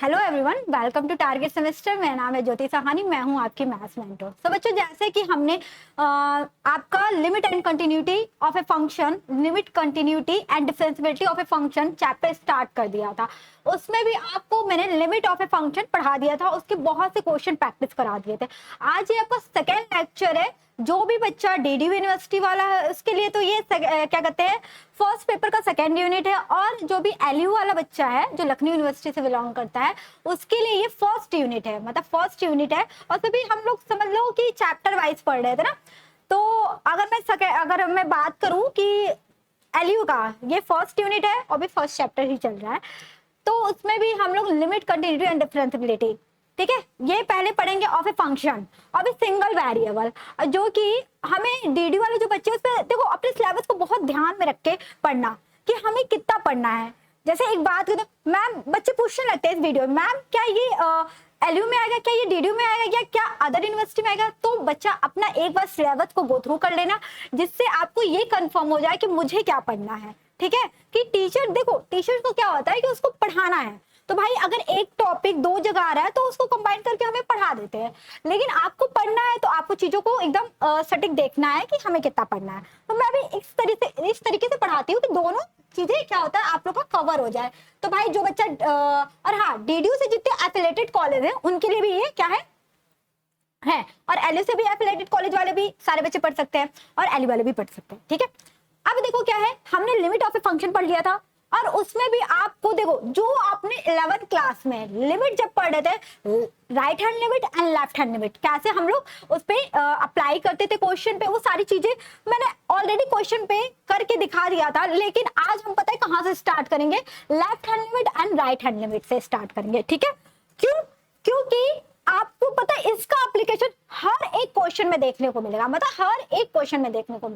Hello everyone, welcome to target semester. मेरा नाम है ज्योति सहानी, मैं हूं आपकी मैथ्स मेंटर। तो बच्चों, जैसे कि हमने आपका limit and continuity of a function, limit continuity and differentiability of a function chapter start कर दिया था। उसमें भी आपको मैंने लिमिट ऑफ ए फंक्शन पढ़ा दिया था, उसके बहुत से क्वेश्चन प्रैक्टिस करा दिए थे। आज ये आपका सेकेंड लेक्चर है। जो भी बच्चा डीडीयू यूनिवर्सिटी वाला है उसके लिए तो ये क्या कहते हैं, फर्स्ट पेपर का सेकेंड यूनिट है। और जो भी एलयू वाला बच्चा है जो लखनऊ यूनिवर्सिटी से बिलोंग करता है उसके लिए ये फर्स्ट यूनिट है, मतलब फर्स्ट यूनिट है। और फिर भी हम लोग समझ लो कि चैप्टर वाइज पढ़ रहे थे ना। तो अगर मैं बात करूं कि एलयू का ये फर्स्ट यूनिट है और भी फर्स्ट चैप्टर ही चल रहा है, तो उसमें भी हम लोग लिमिट कंटिन्यूटी एंड डिफरेंशिएबिलिटी, ठीक है, ये पहले पढ़ेंगे of a function of a single variable, जो कि हमें डीडी वाले जो बच्चे उसमें देखो अपने सिलेबस को बहुत ध्यान में रख के पढ़ना कि हमें कितना पढ़ना है। जैसे एक बात करें मैम, बच्चे पूछने लगते हैं इस वीडियो में, मैम क्या ये एलयू में आएगा, क्या ये डीडीयू में आएगा, या क्या अदर यूनिवर्सिटी में आएगा? तो बच्चा अपना एक बार सिलेबस को गो थ्रू कर लेना, जिससे आपको ये कंफर्म हो जाए कि मुझे क्या पढ़ना है। ठीक है, कि टीचर देखो, टीचर को क्या होता है कि उसको पढ़ाना है, तो भाई अगर एक टॉपिक दो जगह आ रहा है तो उसको कंबाइन करके हमें पढ़ा देते हैं। लेकिन आपको पढ़ना है तो आपको चीजों को एकदम सटीक देखना है कि हमें कितना पढ़ना है। तो मैं भी इस तरीके से पढ़ाती हूँ कि दोनों चीजें क्या होता है आप लोग का कवर हो जाए। तो भाई जो बच्चा और हाँ, डीडीयू से जितने एफिलेटेड कॉलेज है उनके लिए भी ये क्या है, और एलयू से भी एफिलेटेड कॉलेज वाले भी सारे बच्चे पढ़ सकते हैं और एलयू वाले भी पढ़ सकते हैं। ठीक है, अब देखो क्या है, हमने लिमिट ऑफ ए फंक्शन पढ़ लिया था, और उसमें भी आपको देखो जो आपने 11th क्लास में लिमिट जब पढ़ रहे थे, right hand limit and left hand limit, कैसे हम लोग उस पे अप्लाई करते थे क्वेश्चन पे, वो सारी चीजें मैंने ऑलरेडी क्वेश्चन पे करके दिखा दिया था। लेकिन आज हम पता है कहाँ से स्टार्ट करेंगे, left hand limit and right hand limit से स्टार्ट करेंगे। ठीक है, क्यों? क्योंकि आपको पता है इसका एप्लीकेशन हर एक क्वेश्चन में देखने को मिलेगा, मतलब हर एक क्वेश्चन में देखने को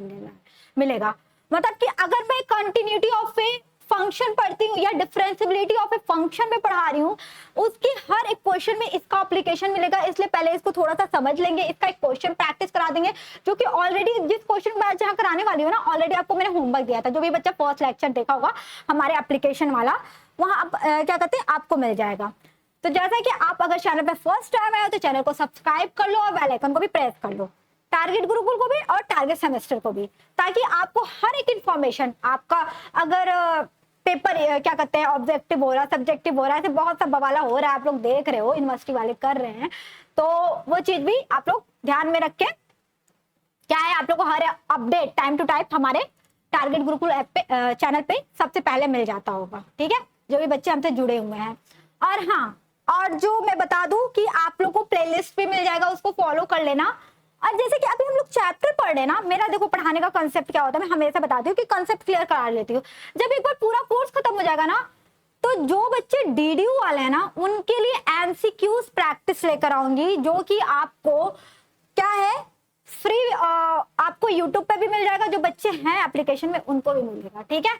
मिलेगा। मतलब कि अगर मैं कंटिन्यूटी ऑफ ए फंक्शन पढ़ती हूँ या डिफरेंशिएबिलिटी ऑफ ए फंक्शन में पढ़ा रही हूँ, उसकी हर एक क्वेश्चन में इसका एप्लीकेशन मिलेगा। इसलिए पहले इसको थोड़ा सा समझ लेंगे, इसका एक क्वेश्चन प्रैक्टिस करा देंगे, जो कि ऑलरेडी जिस क्वेश्चन मैं जहाँ कराने वाली हूँ ना, ऑलरेडी आपको मैंने होमवर्क दिया था। जो भी बच्चा फर्स्ट लेक्चर देखा होगा हमारे एप्लीकेशन वाला, वहाँ क्या कहते हैं आपको मिल जाएगा। तो जैसा कि आप अगर चैनल पे फर्स्ट टाइम आए हो तो चैनल को सब्सक्राइब कर लो और बेल आइकन को भी प्रेस कर लो, टारगेट गुरुकुल को भी और टारगेट सेमेस्टर को भी, ताकि आपको हर एक इंफॉर्मेशन आपका, अगर पेपर क्या कहते हैं ऑब्जेक्टिव हो रहा है, सब्जेक्टिव हो रहा है, ऐसे बहुत सा बवाला हो रहा है, आप लोग देख रहे हो यूनिवर्सिटी वाले कर रहे हैं, तो वो चीज भी आप लोग ध्यान में रख के क्या है, आप लोग को हर अपडेट टाइम टू टाइम हमारे टारगेट गुरुकुल ऐप पे चैनल पे सबसे पहले मिल जाता होगा। ठीक है, जो भी बच्चे हमसे जुड़े हुए हैं। और हाँ, और जो मैं बता दूं कि आप लोग को प्लेलिस्ट भी मिल जाएगा, उसको फॉलो कर लेना। और जैसे कि अभी हम लोग चैप्टर पढ़ रहे हैं ना, मेरा देखो पढ़ाने का कंसेप्ट क्या होता है, मैं हमेशा बताती हूँ कि कंसेप्ट क्लियर करा लेती हूँ। जब एक बार पूरा कोर्स खत्म हो जाएगा ना, तो जो बच्चे डीडीयू वाले हैं ना, उनके लिए एमसीक्यूज प्रैक्टिस लेकर आऊंगी, जो कि आपको क्या है फ्री, आपको यूट्यूब पे भी मिल जाएगा, जो बच्चे हैं एप्लीकेशन में उनको भी मिलेगा। ठीक है,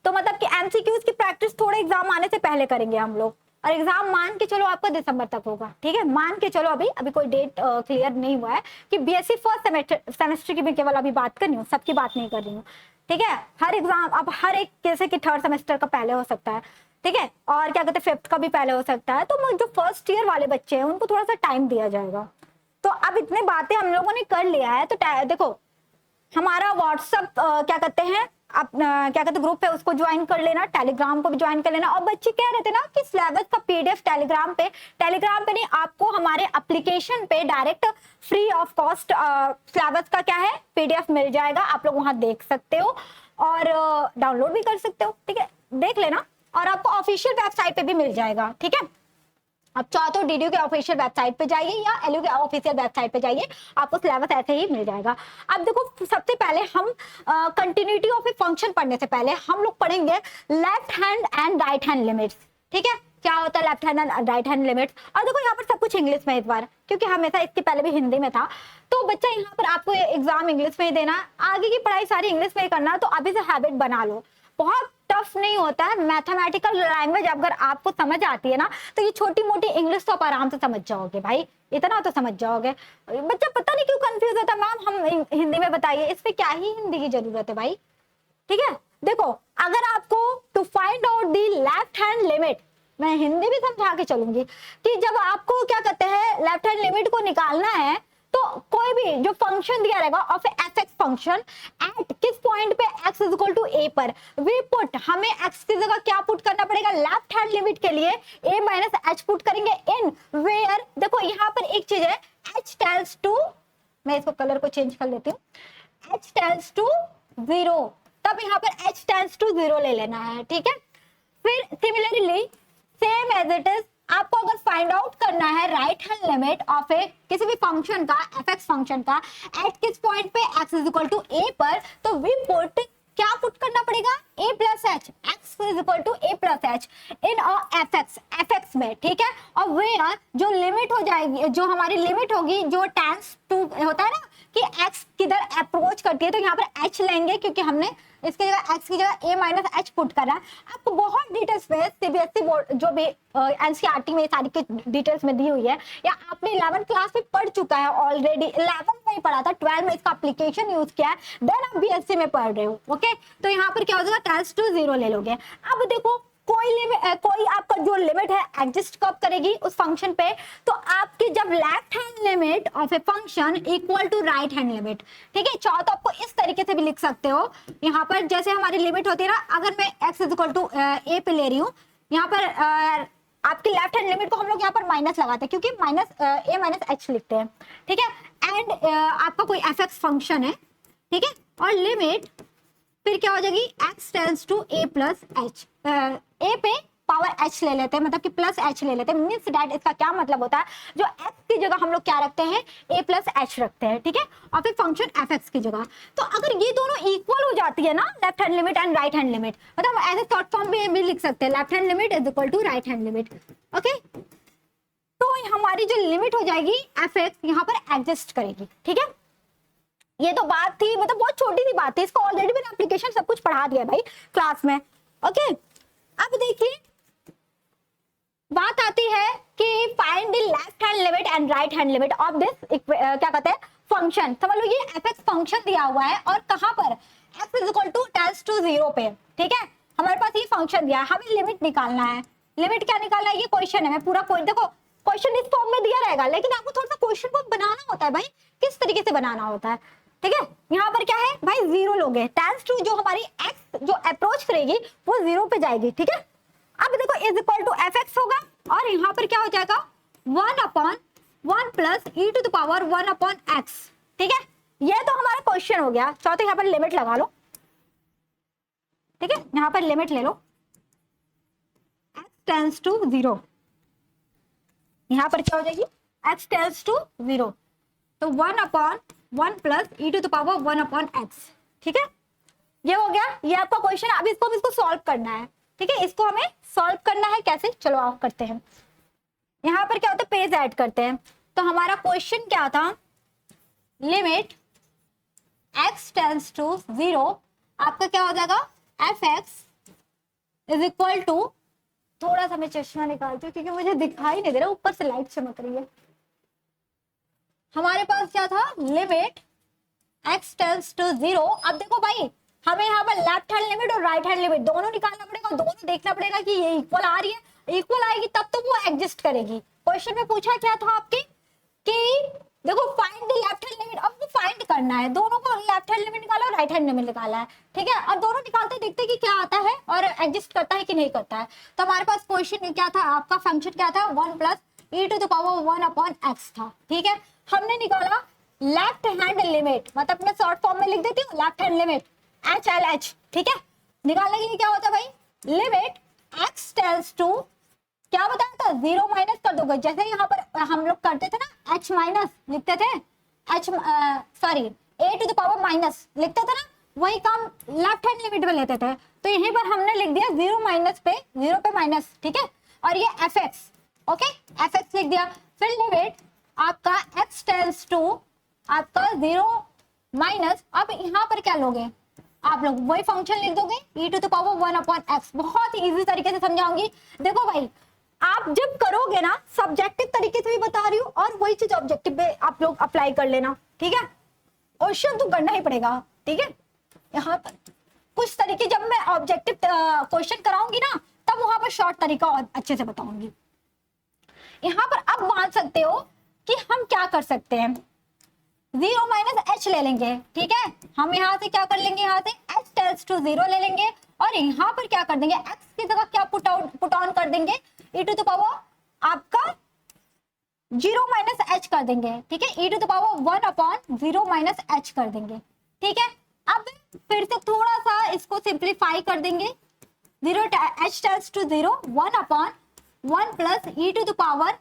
तो मतलब कि एमसीक्यूज की प्रैक्टिस थोड़े एग्जाम आने से पहले करेंगे हम लोग, और एग्जाम मान के चलो आपका दिसंबर तक होगा। ठीक है, मान के चलो, अभी कोई डेट क्लियर नहीं हुआ है कि बीएससी फर्स्ट सेमेस्टर की भी केवल अभी बात करनी हूँ, सबकी बात नहीं कर रही हूँ। ठीक है, हर एग्जाम अब हर एक, जैसे कि थर्ड सेमेस्टर का पहले हो सकता है, ठीक है, और क्या कहते हैं फिफ्थ का भी पहले हो सकता है। तो जो फर्स्ट ईयर वाले बच्चे हैं उनको थोड़ा सा टाइम दिया जाएगा। तो अब इतने बातें हम लोगों ने कर लिया है, तो देखो हमारा व्हाट्सअप क्या कहते हैं क्या कहते ग्रुप है, उसको ज्वाइन कर लेना, टेलीग्राम को भी ज्वाइन कर लेना। और बच्चे कह रहे थे ना कि सिलेबस का पीडीएफ टेलीग्राम पे नहीं, आपको हमारे एप्लीकेशन पे direct free of cost syllabus का क्या है पीडीएफ मिल जाएगा। आप लोग वहां देख सकते हो और डाउनलोड भी कर सकते हो। ठीक है, देख लेना, और आपको ऑफिशियल वेबसाइट पे भी मिल जाएगा। ठीक है, आप चाहो तो डीडीयू के ऑफिशियल वेबसाइट पे जाइए या एलयू के ऑफिशियल वेबसाइट पे जाइए, आपको सिलेबस ऐसे ही मिल जाएगा। अब देखो सबसे पहले हम कंटिन्यूटी ऑफ ए फंक्शन पढ़ने से पहले हम लोग पढ़ेंगे left hand and right hand limits. ठीक है, क्या होता है left hand and right hand limits. और देखो यहाँ पर सब कुछ इंग्लिश में इस बार, क्योंकि हमेशा इसके पहले भी हिंदी में था, तो बच्चा यहाँ पर आपको एग्जाम इंग्लिश में ही देना, आगे की पढ़ाई सारी इंग्लिश में ही करना। तो अभी से हैबिट बना लो, बहुत टफ नहीं होता है। मैथमेटिकल लैंग्वेज अगर आपको समझ आती है ना, तो ये छोटी मोटी इंग्लिश तो आप आराम से समझ जाओगे भाई, इतना तो समझ जाओगे। बच्चा पता नहीं क्यों कंफ्यूज होता है, मैम हम हिंदी में बताइए, इस पे क्या ही हिंदी की जरूरत है भाई। ठीक है, देखो अगर आपको to find out the left hand limit मैं हिंदी भी समझा के चलूंगी कि जब आपको क्या कहते हैं लेफ्ट हैंड लिमिट को निकालना है तो कोई भी जो फंक्शन दिया रहेगा of f x function at किस पॉइंट पे x is equal to a पर वी पुट, हमें x की जगह क्या पुट करना पड़ेगा, लेफ्ट हैंड लिमिट के लिए a माइनस एच पुट करेंगे इन वेयर, देखो यहाँ पर एक चीज है h टेल्स टू, मैं इसको कलर को चेंज कर लेती हूँ, h टेल्स टू 0, तब यहाँ पर h टेल्स टू 0 ले लेना है, ठीक है। फिर similarly same as it is आपको अगर फाइंड आउट करना है right hand limit of a किसी भी फंक्शन का, एफ एक्स फंक्शन का एट किस पॉइंट पे x is equal to a पर, तो वी पुट, क्या पुट करना पड़ेगा, a plus h, x is equal to a plus h in f x में, ठीक है। और वेयर जो लिमिट हो जाएगी, जो हमारी लिमिट होगी, जो टेंस टू होता है ना कि x किधर अप्रोच करती है, तो यहाँ पर h लेंगे क्योंकि हमने इसकी जगह x की जगह a माइनस एच पुट करा है। आपको बहुत डिटेल्स में सीबीएसई बोर्ड जो भी एनसीईआरटी में सारी की डिटेल्स में दी हुई है, या आपने 11th क्लास में पढ़ चुका है ऑलरेडी, 11th में ही पढ़ा था, 12 में इसका एप्लीकेशन यूज किया है, देन आप बीएससी में पढ़ रहे हो, ओके। तो यहाँ पर क्या हो जाएगा, टेल्स टू 0 ले लोगे। अब देखो कोई आपका जो लिमिट है एग्जिस्ट कब करेगी उस फंक्शन पे, तो आपकी जब left hand limit of a function equal to right hand limit, ठीक है। चाहो तो आपको इस तरीके से भी लिख सकते हो, यहाँ पर जैसे हमारी लिमिट होती है ना, अगर मैं x is equal to a पे ले रही हूँ, यहाँ पर आपकी लेफ्ट हैंड लिमिट को हम लोग यहाँ पर माइनस लगाते हैं क्योंकि माइनस a माइनस एच लिखते हैं, ठीक है। एंड आपका कोई एफ एक्स फंक्शन है, ठीक है, और लिमिट फिर क्या हो जाएगी, x tends to a plus h, a पे पावर h ले लेते हैं, मतलब कि प्लस h ले लेते हैं, मींस दैट इसका क्या मतलब होता है, जो x की जगह हम लोग क्या रखते हैं, a प्लस h रखते हैं, ठीक है, और फिर फंक्शन fx की जगह। तो अगर ये दोनों इक्वल हो जाती है ना, left hand limit and right hand limit, मतलब ऐसे शॉर्ट फॉर्म में भी लिख सकते हैं, left hand limit is equal to right hand limit, okay. तो हमारी जो लिमिट हो जाएगी fx यहाँ पर एग्जिस्ट करेगी, ठीक है। ये तो बात थी, मतलब बहुत छोटी सी बात थी, इसको ऑलरेडी मैंने एप्लीकेशन सब कुछ पढ़ा दिया भाई क्लास में, ओके। अब देखिए बात आती है कि find the left hand limit and right hand limit of this क्या कहते हैं फंक्शन। समझ लो ये एफ एक्स फंक्शन दिया हुआ है और कहां पर, x is equal to tends to 0 पे, ठीक है। हमारे पास ये फंक्शन दिया है, हमें लिमिट निकालना है। लिमिट क्या निकालना है, ये क्वेश्चन है, मैं पूरा देखो क्वेश्चन इस फॉर्म में दिया रहेगा, लेकिन आपको थोड़ा सा क्वेश्चन को बनाना होता है भाई, किस तरीके से बनाना होता है, ठीक है। यहाँ पर क्या है भाई, 0 लोगे, टेंस टू जो हमारी x जो अप्रोच करेगी वो 0 पे जाएगी, ठीक है। अब देखो is equal to f x होगा और यहाँ पर क्या हो जाएगा 1/1 plus e to the power 1/x, ठीक है। ये तो हमारा क्वेश्चन हो गया। चाहो तो यहाँ पर लिमिट लगा लो, ठीक है, यहाँ पर लिमिट ले लो, x टेंस टू 0, यहाँ पर क्या हो जाएगी x टेंस टू 0, तो 1/1 plus e to the power 1/x, ठीक है। ये हो गया, ये आपका क्वेश्चन। अब इसको सॉल्व करना है, ठीक है, इसको हमें सॉल्व करना है। कैसे, चलो आप करते हैं। यहाँ पर क्या होता है, पेज ऐड करते हैं। तो हमारा क्वेश्चन क्या था, लिमिट x टेंस टू 0, आपका क्या हो जाएगा f x is equal to, थोड़ा सा मैं चश्मा निकालती हूँ क्योंकि मुझे दिखाई नहीं दे रहा, ऊपर से लाइट चमक रही है। हमारे पास क्या था, लिमिट x टेंस टू 0। अब देखो भाई हमें यहाँ पर लेफ्ट हैंड लिमिट और राइट हैंड लिमिट दोनों निकालना पड़ेगा, दोनों देखना पड़ेगा कि ये इक्वल आ रही है। इक्वल आएगी तब तो वो एग्जिस्ट करेगी। क्वेश्चन में पूछा क्या था आपके कि देखो find the left hand limit, अब वो फाइंड करना है, दोनों को लेफ्ट हैंड लिमिट निकाला और राइट हैंड लिमिट निकाला है, ठीक है। और दोनों निकालते देखते कि क्या आता है और एग्जिस्ट करता है कि नहीं करता है। तो हमारे पास क्वेश्चन क्या था, आपका फंक्शन क्या था, 1 plus e to the power 1/x था, ठीक है। हमने निकाला लेफ्ट हैंड लिमिट, मतलब मैं शॉर्ट फॉर्म में लिख देती हूँ, लेफ्ट हैंड लिमिट HLH, ठीक है। निकालने के लिए क्या होता है भाई, लिमिट x टेंस टू, क्या बताया था, 0 माइनस कर दोगे, जैसे यहाँ पर हम लोग करते थे ना, h माइनस लिखते थे, sorry a to the power minus लिखते थे ना, वही काम लेफ्ट हैंड लिमिट में लेते थे। तो यहीं पर हमने लिख दिया 0 माइनस पे, 0 पे माइनस, ठीक है। और ये fx, ओके, fx लिख दिया। फिर लिमिट आपका x टेंस टू आपका 0 माइनस, अब यहाँ पर क्या लोगे आप लोग, वही फंक्शन लिख दोगे e to the power 1/x। बहुत इजी तरीके से समझाऊंगी। देखो भाई आप जब करोगे ना, सब्जेक्टिव तरीके से भी बता रही हूँ और वही चीज ऑब्जेक्टिव पे आप लोग अप्लाई कर लेना, ठीक है। क्वेश्चन तो करना ही पड़ेगा, ठीक है। यहाँ पर कुछ तरीके जब मैं ऑब्जेक्टिव क्वेश्चन कराऊंगी ना, तब वहां पर शॉर्ट तरीका और अच्छे से बताऊंगी। यहाँ पर अब मान सकते हो कि हम क्या कर सकते हैं, 0 माइनस एच ले लेंगे, ठीक है। हम यहाँ से क्या कर लेंगे, यहाँ से एच टेल्स टू 0 ले लेंगे और यहाँ पर क्या कर देंगे, एक्स की जगह क्या पुट ऑन कर देंगे, e टू द पावर आपका 0 माइनस एच कर देंगे, ठीक है। e to the power 1 upon 0 minus h कर देंगे, ठीक है। अब फिर से थोड़ा सा इसको सिंप्लीफाई कर देंगे, 0 h tends to 0 1 upon 1 plus e to the power,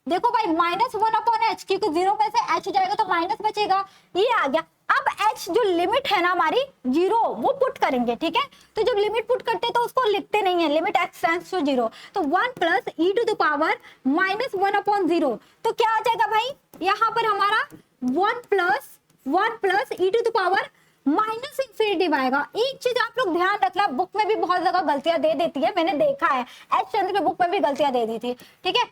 देखो भाई माइनस 1 अपॉन एच, क्योंकि 0 में से h जाएगा तो माइनस बचेगा, ये आ गया। अब h जो लिमिट है ना हमारी 0 वो पुट करेंगे, ठीक है। तो जब लिमिट पुट करते हैं तो उसको लिखते नहीं है, लिमिट x टेंड्स टू 0, तो 1 plus e to the power minus 1 upon 0, तो क्या आ जाएगा भाई, यहाँ पर हमारा 1 plus e to the power minus infinity आएगा। एक चीज आप लोग ध्यान रखना, बुक में भी बहुत जगह गलतियां दे देती है, मैंने देखा है एच चंद्र के बुक में भी गलतियां दे दी थी, ठीक है।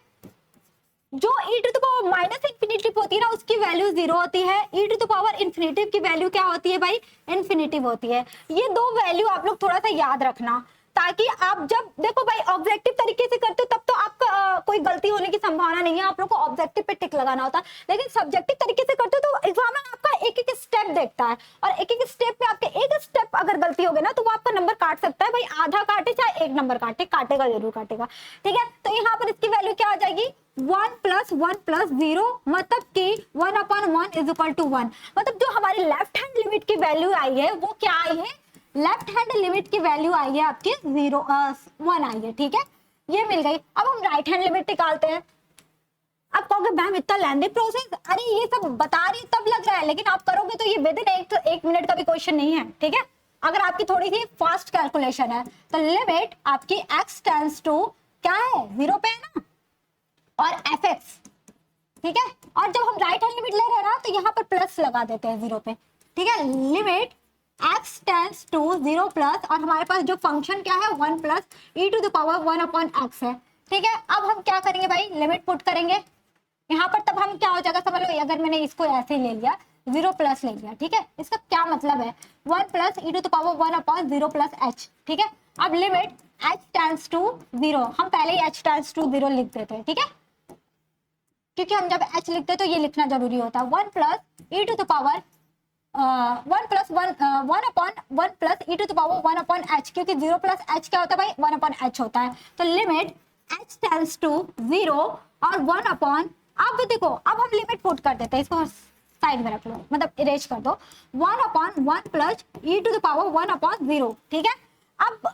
जो e to the power minus infinity होती है ना उसकी वैल्यू 0 होती है, e to the power infinity की वैल्यू क्या होती है भाई, इन्फिनिटी होती है। ये दो वैल्यू आप लोग थोड़ा सा याद रखना, ताकि आप जब देखो भाई ऑब्जेक्टिव तरीके से करते हो तब तो आपका कोई गलती होने की संभावना नहीं है, आप लोग को ऑब्जेक्टिव पे टिक लगाना होता है। लेकिन सब्जेक्टिव तरीके से करते हो तो एग्जामिनर आपका एक एक स्टेप देखता है, और एक एक स्टेप में आपके एक स्टेप अगर गलती हो गई ना तो वो आपका नंबर काट सकता है, भाई आधा काटे चाहे 1 नंबर काटे, काटेगा जरूर काटेगा, ठीक है। तो यहाँ पर इसकी वैल्यू क्या आ जाएगी, 1 प्लस 0, मतलब कि 1 अपॉन 1 इज इक्वल टू 1, मतलब जो हमारी लेफ्ट हैंड लिमिट की वैल्यू आई है वो क्या आई है, लेफ्ट हैंड लिमिट की वैल्यू आई है आपकी 1 आई है, ठीक है, ये मिल गई। अब हम राइट हैंड लिमिट निकालते हैं। अब कहोगे मैम इतना लेंथी प्रोसेस, अरे ये सब बता रही तब लग रहा है, लेकिन आप करोगे तो ये विद इन एक मिनट का भी क्वेश्चन नहीं है, ठीक है। अगर आपकी थोड़ी सी फास्ट कैलकुलेशन है तो लिमिट आपकी x टेंड्स टू क्या है 0 पे है ना, और fx, ठीक है। और जब हम राइट हैंड लिमिट ले रहे हैं ना तो यहाँ पर प्लस लगा देते हैं 0 पे, ठीक है। Limit x tends to 0 plus, और हमारे पास जो फंक्शन क्या है 1 plus e to the power 1 upon x है, ठीक है। अब हम क्या करेंगे भाई, लिमिट पुट करेंगे यहाँ पर, तब हम क्या हो जाएगा समझ लो, अगर मैंने इसको ऐसे ले लिया 0 प्लस ले लिया, ठीक है, इसका क्या मतलब है 1 plus e to the power 1 upon 0 plus h, ठीक है। अब लिमिट h टेंड्स टू 0, हम पहले ही h टेंड्स टू 0 लिख देते हैं, ठीक है, क्योंकि हम जब h लिखते हैं तो ये लिखना जरूरी होता है, 1 plus e to the power 1 plus 1 upon 1 plus e to the power 1 upon h, क्योंकि 0 प्लस h क्या होता है भाई 1 अपॉन h होता है। तो लिमिट h टेंड्स टू 0 और 1 अपॉन, अब देखो अब हम लिमिट पुट कर देते हैं, इसको साइड में रख लो, मतलब इरेज कर दो, 1 upon 1 plus e to the power 1 upon 0, ठीक है। अब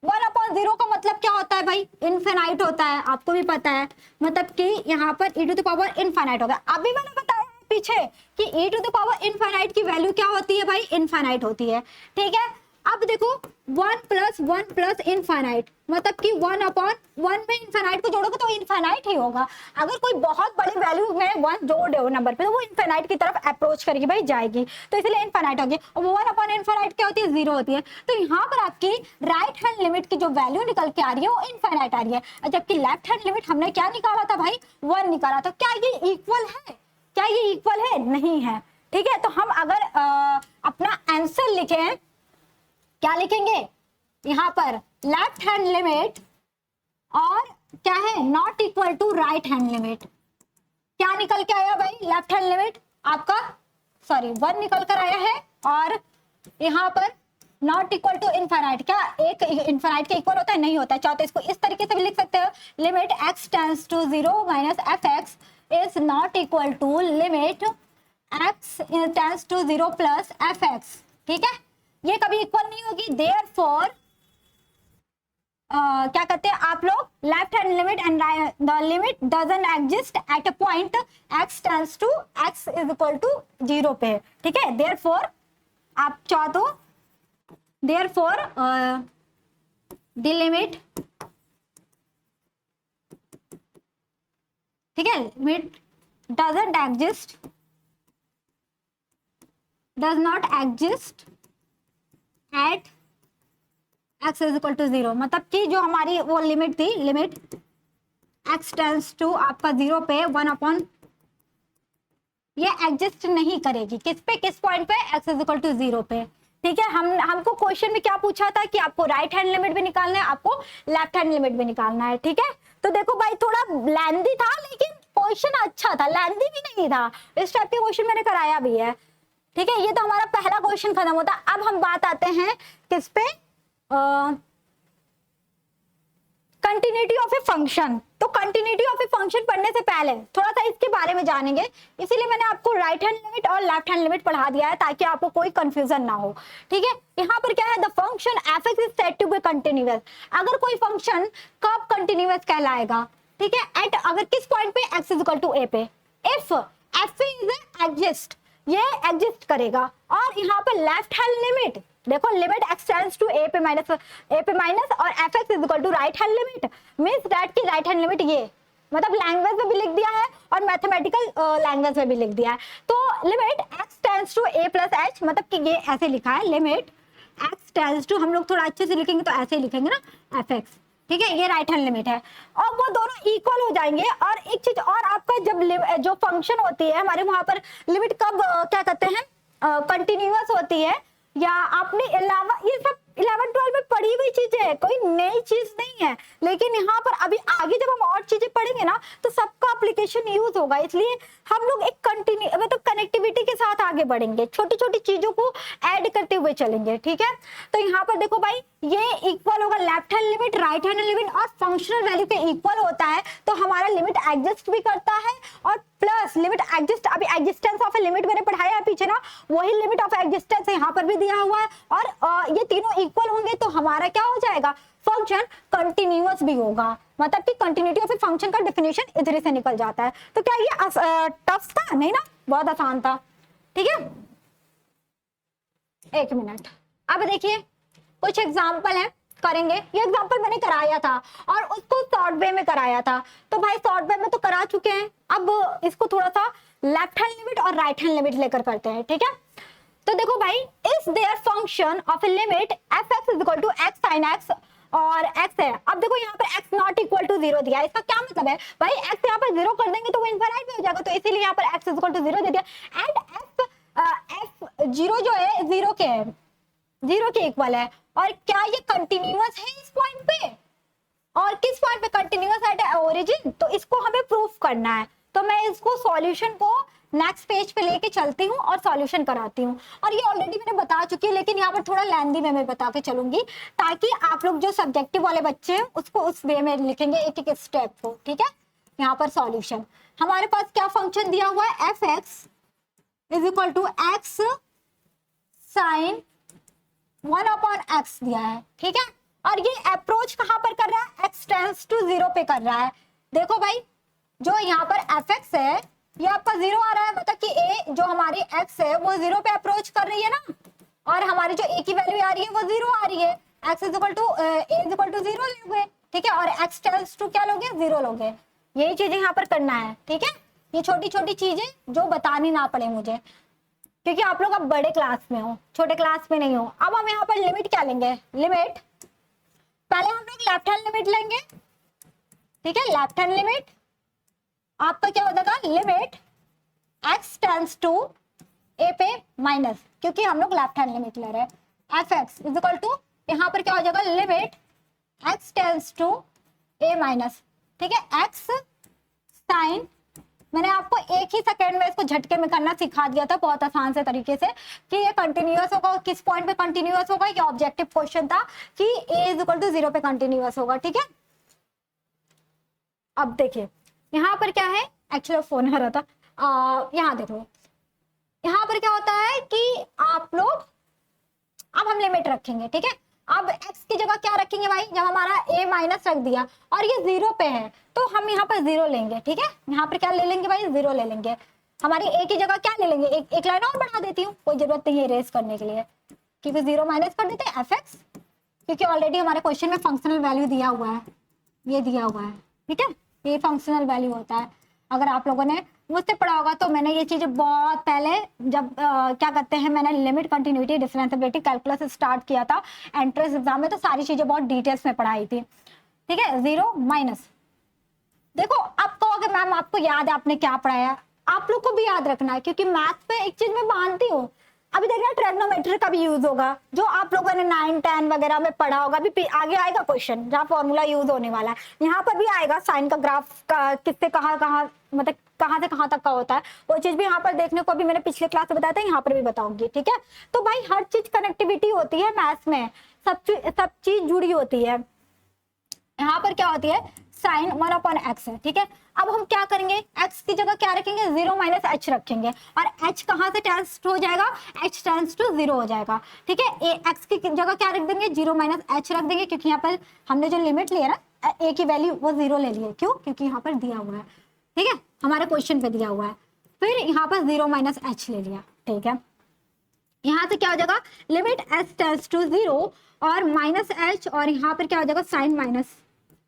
1 अपॉन 0 का मतलब क्या होता है भाई, इनफिनाइट होता है, आपको भी पता है, मतलब कि यहाँ पर e to the power infinite होगा। अभी मैंने बताया पीछे कि e to the power infinite की वैल्यू क्या होती है भाई, इनफिनाइट होती है, ठीक है। अब देखो 1 प्लस इनफिनाइट, मतलब कि 1 अपॉन 1 में इनफिनाइट को जोड़ोगे तो इनफिनाइट ही होगा। अगर कोई बहुत बड़ी वैल्यू में 1 जोड़ दो नंबर पे तो वो इनफिनाइट की तरफ अप्रोच करेगी भाई, जाएगी, तो इसलिए इनफिनाइट होगी। और 1 अपॉन इनफिनाइट क्या होती है, 0 होती है। तो यहाँ पर आपकी राइट हैंड लिमिट की जो वैल्यू निकल के आ रही है वो इनफिनाइट आ रही है, जबकि लेफ्ट हैंड लिमिट हमने क्या निकाला था भाई, 1 निकाला था। क्या ये इक्वल है, क्या ये इक्वल है, नहीं है, ठीक है। तो हम अगर अपना आंसर लिखें, क्या लिखेंगे यहाँ पर, लेफ्ट हैंड लिमिट और क्या है, not equal to right hand limit. क्या निकल के आया भाई, लेफ्ट हैंड लिमिट आपका 1 निकल कर आया है, और यहाँ पर नॉट इक्वल टू इनफिनाइट, क्या एक इनफिनाइट के इक्वल होता है, नहीं होता है। चाहो तो इसको इस तरीके से भी लिख सकते हो, limit x tends to 0 minus fx is not equal to limit x tends to 0 plus fx, ठीक है। ये कभी इक्वल नहीं होगी, देयरफॉर क्या कहते हैं आप लोग, left hand limit and the limit doesn't exist at a point x tends to x is equal to 0 पे, ठीक है। देयरफॉर आप चाहो तो देयरफॉर द लिमिट, ठीक है, limit doesn't exist, does not exist at x is equal to 0, मतलब कि जो हमारी वो लिमिट थी, लिमिट x टेंड्स टू आपका 0 पे 1 अपॉन, ये एग्जिस्ट नहीं करेगी किस पे, किस पॉइंट पे, x इज इक्वल टू 0 पे, ठीक है, हमको क्वेश्चन में क्या पूछा था कि आपको राइट हैंड लिमिट भी निकालना है, आपको लेफ्ट हैंड लिमिट भी निकालना है। ठीक है, तो देखो भाई थोड़ा लेंथी था लेकिन क्वेश्चन अच्छा था, लेंथी भी नहीं था। इस टाइप के क्वेश्चन मैंने कराया भी है। ठीक है, ये तो हमारा पहला क्वेश्चन खत्म होता है। अब हम बात आते हैं किस पे, कंटिन्यूटी ऑफ ए फंक्शन। तो कंटिन्यूटी ऑफ ए फंक्शन पढ़ने से पहले थोड़ा सा इसके बारे में जानेंगे, इसीलिए मैंने आपको राइट हैंड लिमिट और लेफ्ट हैंड लिमिट पढ़ा दिया है ताकि आपको कोई कंफ्यूजन ना हो। ठीक है, यहाँ पर क्या है, the function f x is said to be continuous. अगर कोई फंक्शन कब कंटिन्यूअस कहलाएगा, ठीक है, एट अगर किस पॉइंट पे x is equal to a पे, इफ एफ इज एग्जिस्ट, ये एग्जिस्ट करेगा। और यहाँ पर लेफ्ट हैंड लिमिट देखो, limit x tends to a पे माइनस और f x is equal to right hand limit, means that की राइट हैंड लिमिट ये, मतलब लैंग्वेज में भी लिख दिया है और मैथमेटिकल लैंग्वेज में भी लिख दिया है। तो limit x tends to a plus h, मतलब कि ये ऐसे लिखा है, लिमिट एक्स टेंड्स टू, हम लोग थोड़ा अच्छे से लिखेंगे तो ऐसे ही लिखेंगे ना, एफ एक्स। ठीक है, ये राइट हैंड लिमिट है और वो दोनों इक्वल हो जाएंगे। और एक चीज और, आपका जब जो फंक्शन होती है हमारे वहां पर लिमिट कब क्या कहते हैं, कंटिन्यूअस होती है, या आपने अलावा ये सब 11-12 में पढ़ी हुई चीजें है, कोई नई चीज नहीं है। लेकिन यहाँ पर अभी आगे जब हम और चीजें पढ़ेंगे ना तो सबका एप्लीकेशन यूज होगा, इसलिए हम लोग एक कंटिन्यू मतलब कनेक्टिविटी के साथ आगे बढ़ेंगे, छोटी छोटी चीजों को ऐड करते हुए चलेंगे। ठीक है, तो यहाँ पर देखो भाई, ये इक्वल होगा left hand limit, right hand limit और फंक्शनल वैल्यू के इक्वल होता है, तो हमारा लिमिट एग्जिस्ट भी करता है और प्लस लिमिट एग्जिस्ट, अभी एग्जिस्टेंस ऑफ ए लिमिट मैंने पढ़ाया है पीछे ना, वही लिमिट ऑफ एग्जिस्टेंस यहाँ पर भी दिया हुआ है। और ये तीनों इक्वल होंगे तो हमारा क्या हो जाएगा, फंक्शन कंटिन्यूअस भी होगा, मतलब कि कंटिन्यूटी ऑफ ए फंक्शन का डेफिनेशन इधर से निकल जाता है। तो क्या ये टफ था? नहीं ना, बहुत आसान था। ठीक है, एक मिनट, अब देखिए कुछ एग्जाम्पल है, करेंगे। ये एग्जाम्पल मैंने कराया था और उसको शॉर्ट वे में कराया था, तो भाई शॉर्ट वे में तो करा चुके हैं, अब इसको थोड़ा सा लेफ्ट हैंड लिमिट और राइट हैंड लिमिट लेकर करते हैं। ठीक है, तो देखो भाई, is there function of a limit f x is equal to x sine x और एक्स है। अब देखो यहाँ पर एक्स नॉट इक्वल टू 0 दिया है, इसका क्या मतलब है भाई, एक्स यहाँ पर 0 कर देंगे तो वो इनफाइनाइट भी हो जाएगा, तो इसीलिए यहाँ पर एक्स इज इक्वल टू 0 दे दिया। एंड एफ 0 जो है 0 के है, 0 के इक्वल है। और क्या ये कंटिन्यूअस है इस पॉइंट पे, और किस पॉइंट पे कंटिन्यूअस एट ओरिजिन, तो इसको हमें प्रूफ करना है। तो मैं इसको सॉल्यूशन को नेक्स्ट पेज पे लेके चलती हूँ और सॉल्यूशन कराती हूँ। और ये ऑलरेडी मैंने बता चुकी है, लेकिन यहाँ पर थोड़ा लेंदी में मैं बता के चलूंगी ताकि आप लोग जो सब्जेक्टिव वाले बच्चे हैं उसको उस वे में लिखेंगे एक एक स्टेप को। ठीक है, यहाँ पर सॉल्यूशन हमारे पास क्या फंक्शन दिया हुआ है, f x is equal to x sine 1/x दिया है। ठीक है, और ये अप्रोच कहां पर कर रहा है, x टेंड्स टू 0 पे कर रहा है। देखो भाई, जो यहाँ पर fx है ये आपका 0 आ रहा है, मतलब कि a जो हमारी x है वो 0 पे अप्रोच कर रही है ना, और हमारी जो a की वैल्यू आ रही है वो 0 आ रही है। x is equal to a is equal to 0 लोगे, ठीक है, और x टेंड्स टू क्या लोगे, 0 लोगे। यही चीजें यहाँ पर करना है। ठीक है, ये छोटी छोटी चीजें जो बतानी ना पड़े मुझे, क्योंकि आप लोग अब बड़े क्लास में हो, छोटे क्लास में नहीं हो। अब हम यहाँ पर लिमिट क्या लेंगे, लिमिट पहले हम लोग लेफ्ट हैंड लिमिट लेंगे। ठीक है, लेफ्ट हैंड लिमिट आपका क्या हो जाएगा, limit x tends to a पे माइनस, क्योंकि हम लोग लेफ्ट हैंड लिमिट ले रहे हैं, f x is equal to यहाँ पर क्या हो जाएगा, limit x tends to a minus. ठीक है, x साइन, मैंने आपको एक ही सेकंड में इसको झटके में करना सिखा दिया था बहुत आसान से तरीके से कि ये कंटिन्यूअस होगा, किस पॉइंट पे कंटिन्यूअस होगा। ये ऑब्जेक्टिव क्वेश्चन था कि a इज इक्वल टू 0 पे कंटिन्यूअस होगा। ठीक है, अब देखिए यहाँ पर क्या है, एक्चुअली फोन आ रहा था, यहाँ देखो, यहाँ पर क्या होता है कि आप लोग, अब हम लिमिट रखेंगे। ठीक है, अब x की जगह क्या रखेंगे भाई, जब हमारा a माइनस रख दिया और ये 0 पे है तो हम यहाँ पर 0 लेंगे। ठीक है, यहाँ पर क्या ले लेंगे भाई, 0 ले लेंगे। हमारी a की जगह क्या ले लेंगे, एक लाइन और बढ़ा देती हूँ, कोई जरूरत नहीं है रेस करने के लिए, क्योंकि 0 माइनस कर देते हैं fx, क्योंकि ऑलरेडी हमारे क्वेश्चन में फंक्शनल वैल्यू दिया हुआ है, ये दिया हुआ है। ठीक है, ये फंक्शनल वैल्यू होता है। अगर आप लोगों ने मुझसे पढ़ा होगा तो मैंने ये चीजें बहुत पहले जब क्या कहते हैं, मैंने limit continuity differentiability calculus start किया था एंट्रेंस एग्जाम में, तो सारी चीजें बहुत डिटेल्स में पढ़ाई थी। ठीक है, 0 माइनस, देखो आप कहोगे मैम आपको याद है आपने क्या पढ़ाया, आप लोग को भी याद रखना है, क्योंकि मैथ पे एक चीज मैं मानती हूँ, अभी देखिए ट्रिग्नोमेट्री का भी यूज होगा, जो आप लोगों ने 9, 10 वगैरह में पढ़ा होगा, अभी आगे आएगा क्वेश्चन जहाँ फॉर्मूला यूज होने वाला है। यहाँ पर भी आएगा साइन का ग्राफ का किससे कहाँ मतलब कहाँ से कहाँ तक का होता है, वो चीज भी यहाँ पर देखने को अभी मैंने पिछले क्लास में बताया था, यहाँ पर भी बताऊंगी। ठीक है, तो भाई हर चीज कनेक्टिविटी होती है मैथ्स में, सब चीज जुड़ी होती है। यहाँ पर क्या होती है, साइन 1/x है। ठीक है, अब हम क्या करेंगे, x की जगह क्या रखेंगे, 0 - h रखेंगे, और h कहाँ से टेंस हो जाएगा, h टेंस टू 0 हो जाएगा। ठीक है, x की जगह क्या रख देंगे, 0 - h रख देंगे, क्योंकि यहाँ पर हमने जो लिमिट लिया ना a की वैल्यू वो 0 ले ली है। क्यों, क्योंकि यहाँ पर दिया हुआ है। ठीक है, हमारे क्वेश्चन पे दिया हुआ है, फिर यहाँ पर 0 - h ले लिया। ठीक है, यहाँ से क्या हो जाएगा, लिमिट h टेंस टू 0 और -h, और यहाँ पर क्या हो जाएगा, साइन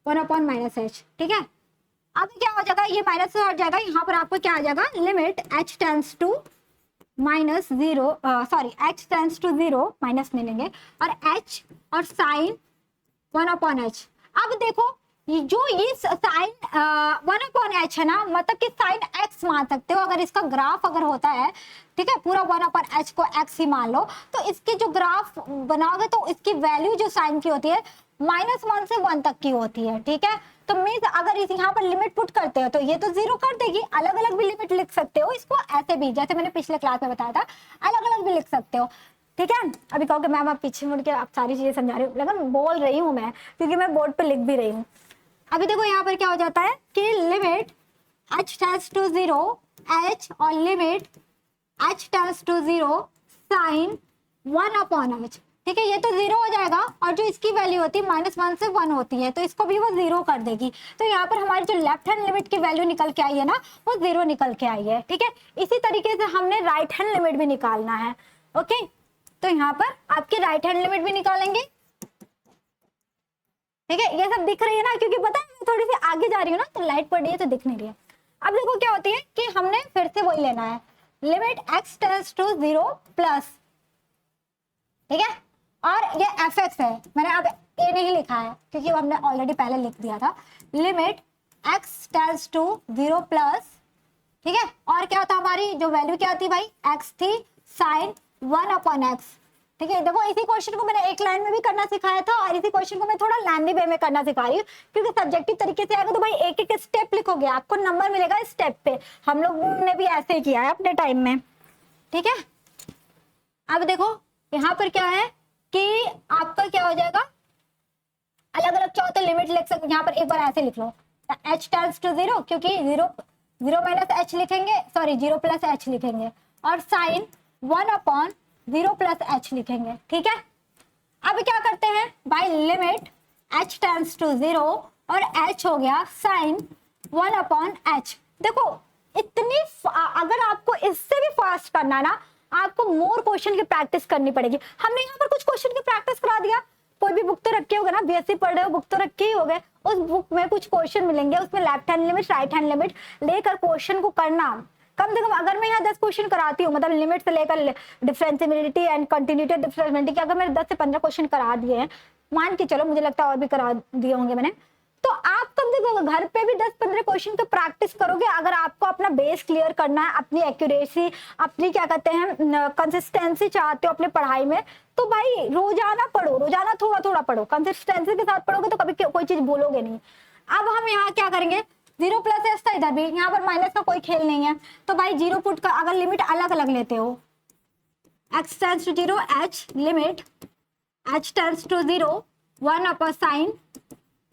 -1/-h। ठीक है, अब क्या हो जाएगा, ये माइनस से हट जाएगा, यहाँ पर आपको क्या आ जाएगा, limit h tends to h tends to 0 minus ले लेंगे, और h और साइन 1/h। अब देखो जो ये साइन 1/h है ना, मतलब कि साइन x मान सकते हो, अगर इसका ग्राफ अगर होता है, ठीक है, पूरा 1/h को x ही मान लो, तो इसके जो ग्राफ बनाओगे तो इसकी वैल्यू जो साइन की होती है -1 से 1 तक की होती है। ठीक है, तो मीन्स अगर इस यहाँ पर लिमिट पुट करते हो तो ये तो 0 कर देगी, अलग अलग भी लिमिट लिख सकते हो इसको, ऐसे भी जैसे मैंने पिछले क्लास में बताया था, अलग अलग भी लिख सकते हो। ठीक है, अभी कहोगे मैम आप पीछे मुड़ के आप सारी चीजें समझा रही हूँ, लेकिन बोल रही हूँ मैं, क्योंकि मैं बोर्ड पे लिख भी रही हूँ। अभी देखो यहाँ पर क्या हो जाता है कि limit h tends to 0 h और limit h tends to 0 sine 1/h। ठीक है, ये तो 0 हो जाएगा, और जो इसकी वैल्यू होती है -1 से 1 होती है, तो इसको भी वो 0 कर देगी। तो यहाँ पर हमारी जो लेफ्ट हैंड लिमिट की वैल्यू निकल के आई है ना, वो 0 निकल के आई है। ठीक है, इसी तरीके से हमने राइट हैंड लिमिट भी निकालना है। ओके, तो यहाँ पर आपकी राइट हैंड लिमिट भी निकालेंगे। ठीक है, ये सब दिख रही है ना, क्योंकि पता है मैं थोड़ी सी आगे जा रही हूँ ना, तो लाइट पड़ रही है तो दिख नहीं रही है। अब देखो क्या होती है कि हमने फिर से वही लेना है, limit x tends to 0 plus, ठीक है, और ये fx है, मैंने अब a नहीं लिखा है क्योंकि वो हमने ऑलरेडी पहले लिख दिया था, limit x tends to 0 plus. ठीक है, और क्या था, हमारी जो वैल्यू क्या थी भाई, x थी साइन 1/x। ठीक है, देखो इसी क्वेश्चन को मैंने एक लाइन में भी करना सिखाया था, और इसी क्वेश्चन को मैं थोड़ा लैंडी वे में करना सिखा रही हूँ, क्योंकि सब्जेक्टिव तरीके से आएगा तो भाई एक एक स्टेप लिखोगे, आपको नंबर मिलेगा स्टेप पे। हम लोग ने भी ऐसे ही किया है अपने टाइम में। ठीक है, अब देखो यहाँ पर क्या है कि आपका क्या हो जाएगा, अलग अलग चाहो तो लिमिट लिख सकते, यहाँ पर एक बार ऐसे लिख लो, h टेंस टू 0, क्योंकि 0 -h लिखेंगे, सॉरी 0 + h लिखेंगे, और साइन 1/0 + h लिखेंगे। ठीक है, अब क्या करते हैं by limit h tends to 0 और h हो गया साइन 1/h। देखो इतनी अगर आपको इससे भी फास्ट करना ना, आपको मोर क्वेश्चन की प्रैक्टिस करनी पड़ेगी। हमने यहाँ पर कुछ क्वेश्चन की प्रैक्टिस करा दिया, कोई भी बुक तो रखे होगे ना, बीएससी पढ़ रहे हो, बुक तो रखे ही होगे, उस बुक में कुछ क्वेश्चन मिलेंगे, उसमें left hand limit right hand limit लेकर क्वेश्चन को करना। कम से कम अगर मैं यहाँ 10 क्वेश्चन कराती हूँ, मतलब लिमिट से लेकर डिफरेंशिएबिलिटी एंड कंटिन्यूटी डिफरेंशिएबिलिटी के अगर मैंने 10 से 15 क्वेश्चन करा दिए हैं, मान के चलो, मुझे लगता है और भी करा दिए होंगे मैंने, तो आप कम से कम घर पे भी 10-15 क्वेश्चन तो प्रैक्टिस करोगे। अगर आपको अपना बेस क्लियर करना है, अपनी एक्यूरेसी, अपनी क्या कहते हैं कंसिस्टेंसी चाहते हो अपने पढ़ाई में, तो भाई रोजाना पढ़ो, रोजाना थोड़ा थोड़ा पढ़ो, कंसिस्टेंसी के साथ पढ़ोगे तो कभी कोई चीज भूलोगे नहीं। अब हम यहाँ क्या करेंगे, 0 + h था, इधर भी यहाँ पर माइनस का कोई खेल नहीं है, तो भाई 0 पुट कर, अगर लिमिट अलग अलग लेते हो, x tends to 0 h, limit h tends to 0 1/sin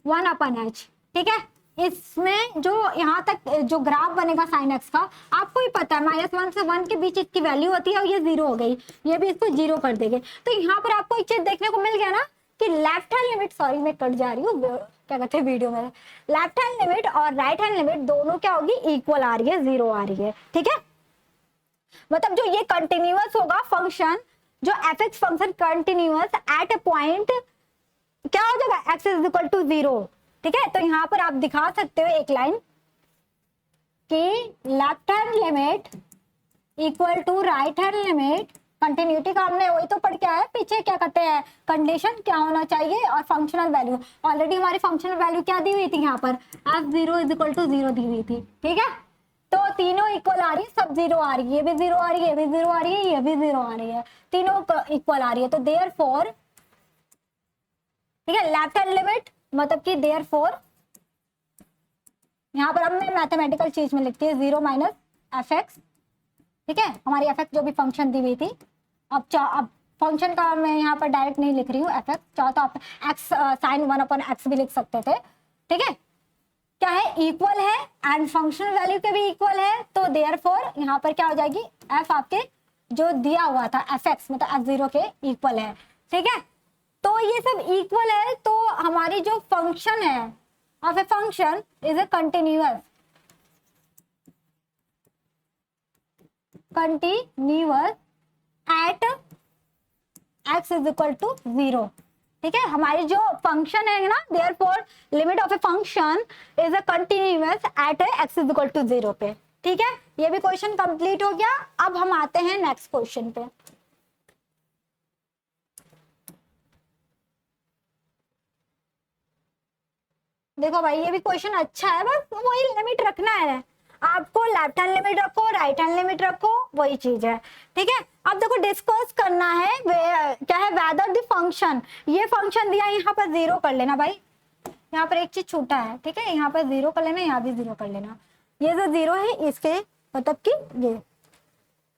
1/h। ठीक है, इसमें जो यहाँ तक जो ग्राफ बनेगा साइन एक्स का, आपको ही पता है -1 से 1 के बीच इसकी वैल्यू होती है, और ये 0 हो गई, ये भी इसको 0 कर देंगे। तो यहाँ पर आपको एक चीज देखने को मिल गया ना कि लेफ्ट हैंड लिमिट, सॉरी मैं कट जा रही हूँ, क्या कहते हैं वीडियो में, लेफ्ट हैंड लिमिट और राइट हैंड लिमिट दोनों क्या होगी, इक्वल आ रही है, 0 आ रही है। ठीक है, मतलब जो ये कंटिन्यूअस होगा फंक्शन, जो fx function continuous at a point क्या हो जाएगा, x = 0। ठीक है, तो यहाँ पर आप दिखा सकते हो एक लाइन कि left hand limit equal to right hand limit, continuity का हमने वही तो पढ़ के आया पीछे, क्या कहते हैं कंडीशन क्या होना चाहिए, और फंक्शनल वैल्यू, ऑलरेडी हमारी फंक्शनल वैल्यू क्या दी हुई थी यहाँ पर, f0 = 0 दी हुई थी। ठीक है, तो तीनों इक्वल आ रही है, सब जीरो आ रही है, ये भी जीरो आ रही है, ये भी जीरो आ रही है, ये भी जीरो आ रही है, तीनों इक्वल आ रही है। तो देयरफॉर, ठीक है, लेफ्ट हैंड लिमिट मतलब कि देयरफॉर, यहाँ पर अब मैं मैथमेटिकल चीज में लिखती है 0 माइनस एफ एक्स, ठीक है, हमारी एफ एक्स जो भी फंक्शन दी हुई थी। अब फंक्शन का मैं यहाँ पर डायरेक्ट नहीं लिख रही हूँ एफ एक्स, चाहो तो आप एक्स साइन 1/x भी लिख सकते थे, ठीक है। क्या है, इक्वल है एंड फंक्शनल वैल्यू के भी इक्वल है, तो देयरफॉर यहाँ पर क्या हो जाएगी, एफ आपके जो दिया हुआ था एफ एक्स मतलब एफ जीरो के इक्वल है, ठीक है। तो ये सब इक्वल है, तो हमारी जो फंक्शन है of a function is a continuous at x is equal to 0, ठीक है। हमारी जो फंक्शन है ना, therefore limit of a function is a continuous at x is equal to 0 पे, ठीक है। ये भी क्वेश्चन कंप्लीट हो गया। अब हम आते हैं नेक्स्ट क्वेश्चन पे। देखो भाई, ये भी क्वेश्चन अच्छा है, बस वही लिमिट रखना है आपको, लेफ्ट हैंड लिमिट रखो, राइट हैंड लिमिट रखो, वही चीज है, ठीक है। अब देखो डिस्कस करना है क्या है, वेदर द फंक्शन, ये फंक्शन दिया, यहाँ पर 0 कर लेना भाई, यहाँ पर एक चीज छूटा है, ठीक है, यहाँ पर 0 कर लेना, यहाँ भी 0 कर लेना। ये जो 0 है इसके मतलब कि ये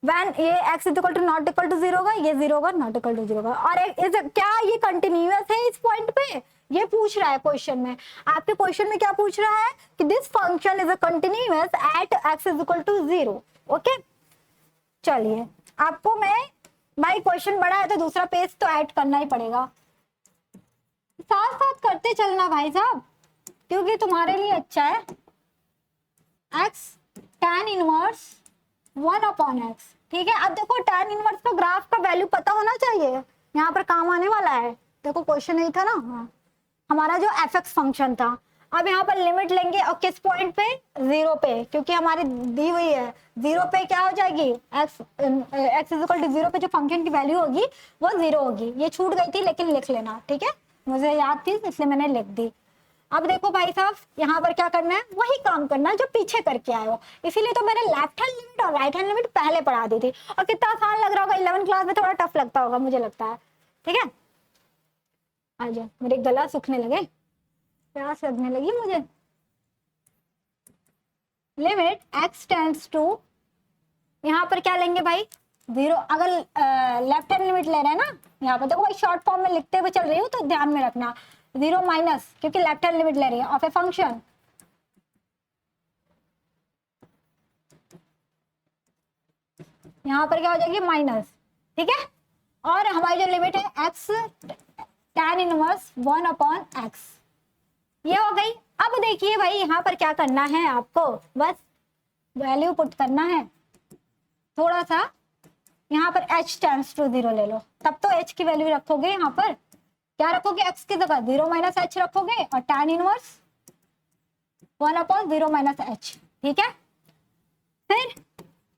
वैन ये x is equal to not equal to 0 होगा, ये 0 होगा, नॉट इक्वल टू 0 होगा। और क्या ये कंटिन्यूअस है इस पॉइंट पे, ये पूछ रहा है क्वेश्चन में। आपके क्वेश्चन में क्या पूछ रहा है कि this function is a continuous at x is equal to 0, okay. चलिए, आपको मैं, भाई क्वेश्चन बड़ा है तो दूसरा पेज तो ऐड करना ही पड़ेगा, साथ साथ करते चलना भाई साहब, क्योंकि तुम्हारे लिए अच्छा है। x tan इनवर्स 1/x, ठीक है। अब देखो tan इनवर्स का ग्राफ का वैल्यू पता होना चाहिए, यहाँ पर काम आने वाला है। देखो क्वेश्चन नहीं था ना, हाँ, हमारा जो fx फंक्शन था, अब यहाँ पर लिमिट लेंगे और किस पॉइंट पे, 0 पे, क्योंकि हमारी दी हुई है 0 पे क्या हो जाएगी, x इज इक्वल टू 0 पे जो फंक्शन की वैल्यू होगी वो 0 होगी। ये छूट गई थी लेकिन लिख लेना, ठीक है, मुझे याद थी इसलिए मैंने लिख दी। अब देखो भाई साहब, यहाँ पर क्या करना है, वही काम करना है जो पीछे करके आए हो, इसीलिए तो मैंने लेफ्ट हैंड लिमिट और राइट हैंड लिमिट पहले पढ़ा दी थी। और कितना आसान लग रहा होगा, 11th क्लास में थोड़ा टफ लगता होगा मुझे लगता है, ठीक है। आजा, मेरे गला सूखने लगे, प्यास लगने लगी मुझे। लिमिट x टेंड्स टू, यहाँ पर क्या लेंगे भाई, 0। अगर लेफ्ट हैंड लिमिट ले रहे हैं ना, यहाँ पर देखो भाई शॉर्ट फॉर्म में लिखते हुए चल रही हूँ तो ध्यान में रखना, 0 माइनस, क्योंकि लेफ्ट हैंड लिमिट ले रही है ऑफ ए फंक्शन, यहाँ पर क्या हो जाएगी माइनस, ठीक है। और हमारी जो लिमिट है x tan इनवर्स 1/x, ये हो गई। अब देखिए भाई, यहाँ पर क्या करना है आपको, बस वैल्यू पुट करना है, थोड़ा सा यहाँ पर h टेंड्स टू 0 ले लो, तब तो h की वैल्यू रखोगे, यहाँ पर क्या रखोगे, x की जगह 0 माइनस h रखोगे और tan इनवर्स 1/0 माइनस h, ठीक है। फिर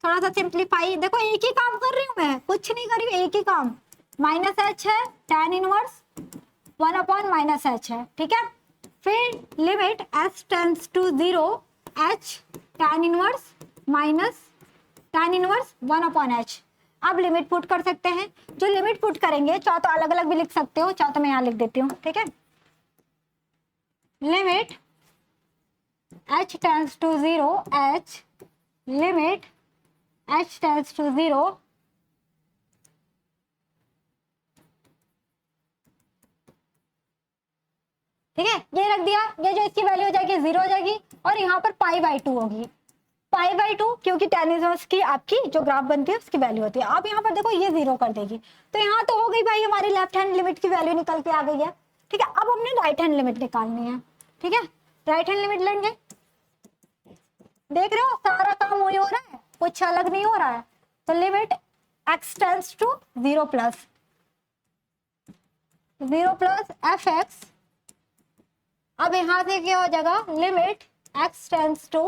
थोड़ा सा सिंप्लीफाई, देखो एक ही काम कर रही हूँ मैं, कुछ नहीं कर रही हूँ, एक ही काम, माइनस h है, tan इनवर्स 1/-h है, ठीक है। फिर limit s tends to 0 h tan inverse minus tan inverse 1/h। अब लिमिट पुट कर सकते हैं, जो लिमिट पुट करेंगे चाहो तो अलग अलग भी लिख सकते हो, चाहो तो मैं यहाँ लिख देती हूँ, ठीक है। Limit h tends to 0 h, limit h tends to 0 ठीक है, ये रख दिया। ये जो इसकी वैल्यू हो जाएगी 0 हो जाएगी, और यहाँ पर π/2 होगी, π/2 क्योंकि tan इनवर्स की आपकी जो ग्राफ बनती है उसकी वैल्यू होती है। अब यहाँ पर देखो ये 0 कर देगी, तो यहाँ तो हो गई भाई, हमारी लेफ्ट हैंड लिमिट की वैल्यू निकल के आ गई है, ठीक है। अब हमने राइट हैंड लिमिट निकालनी है, ठीक है। राइट हैंड लिमिट लेंगे, देख रहे हो सारा काम वही हो रहा है, कुछ अलग नहीं हो रहा है। तो limit x tends to 0 plus f(x), अब यहाँ से क्या हो जाएगा, limit x tends to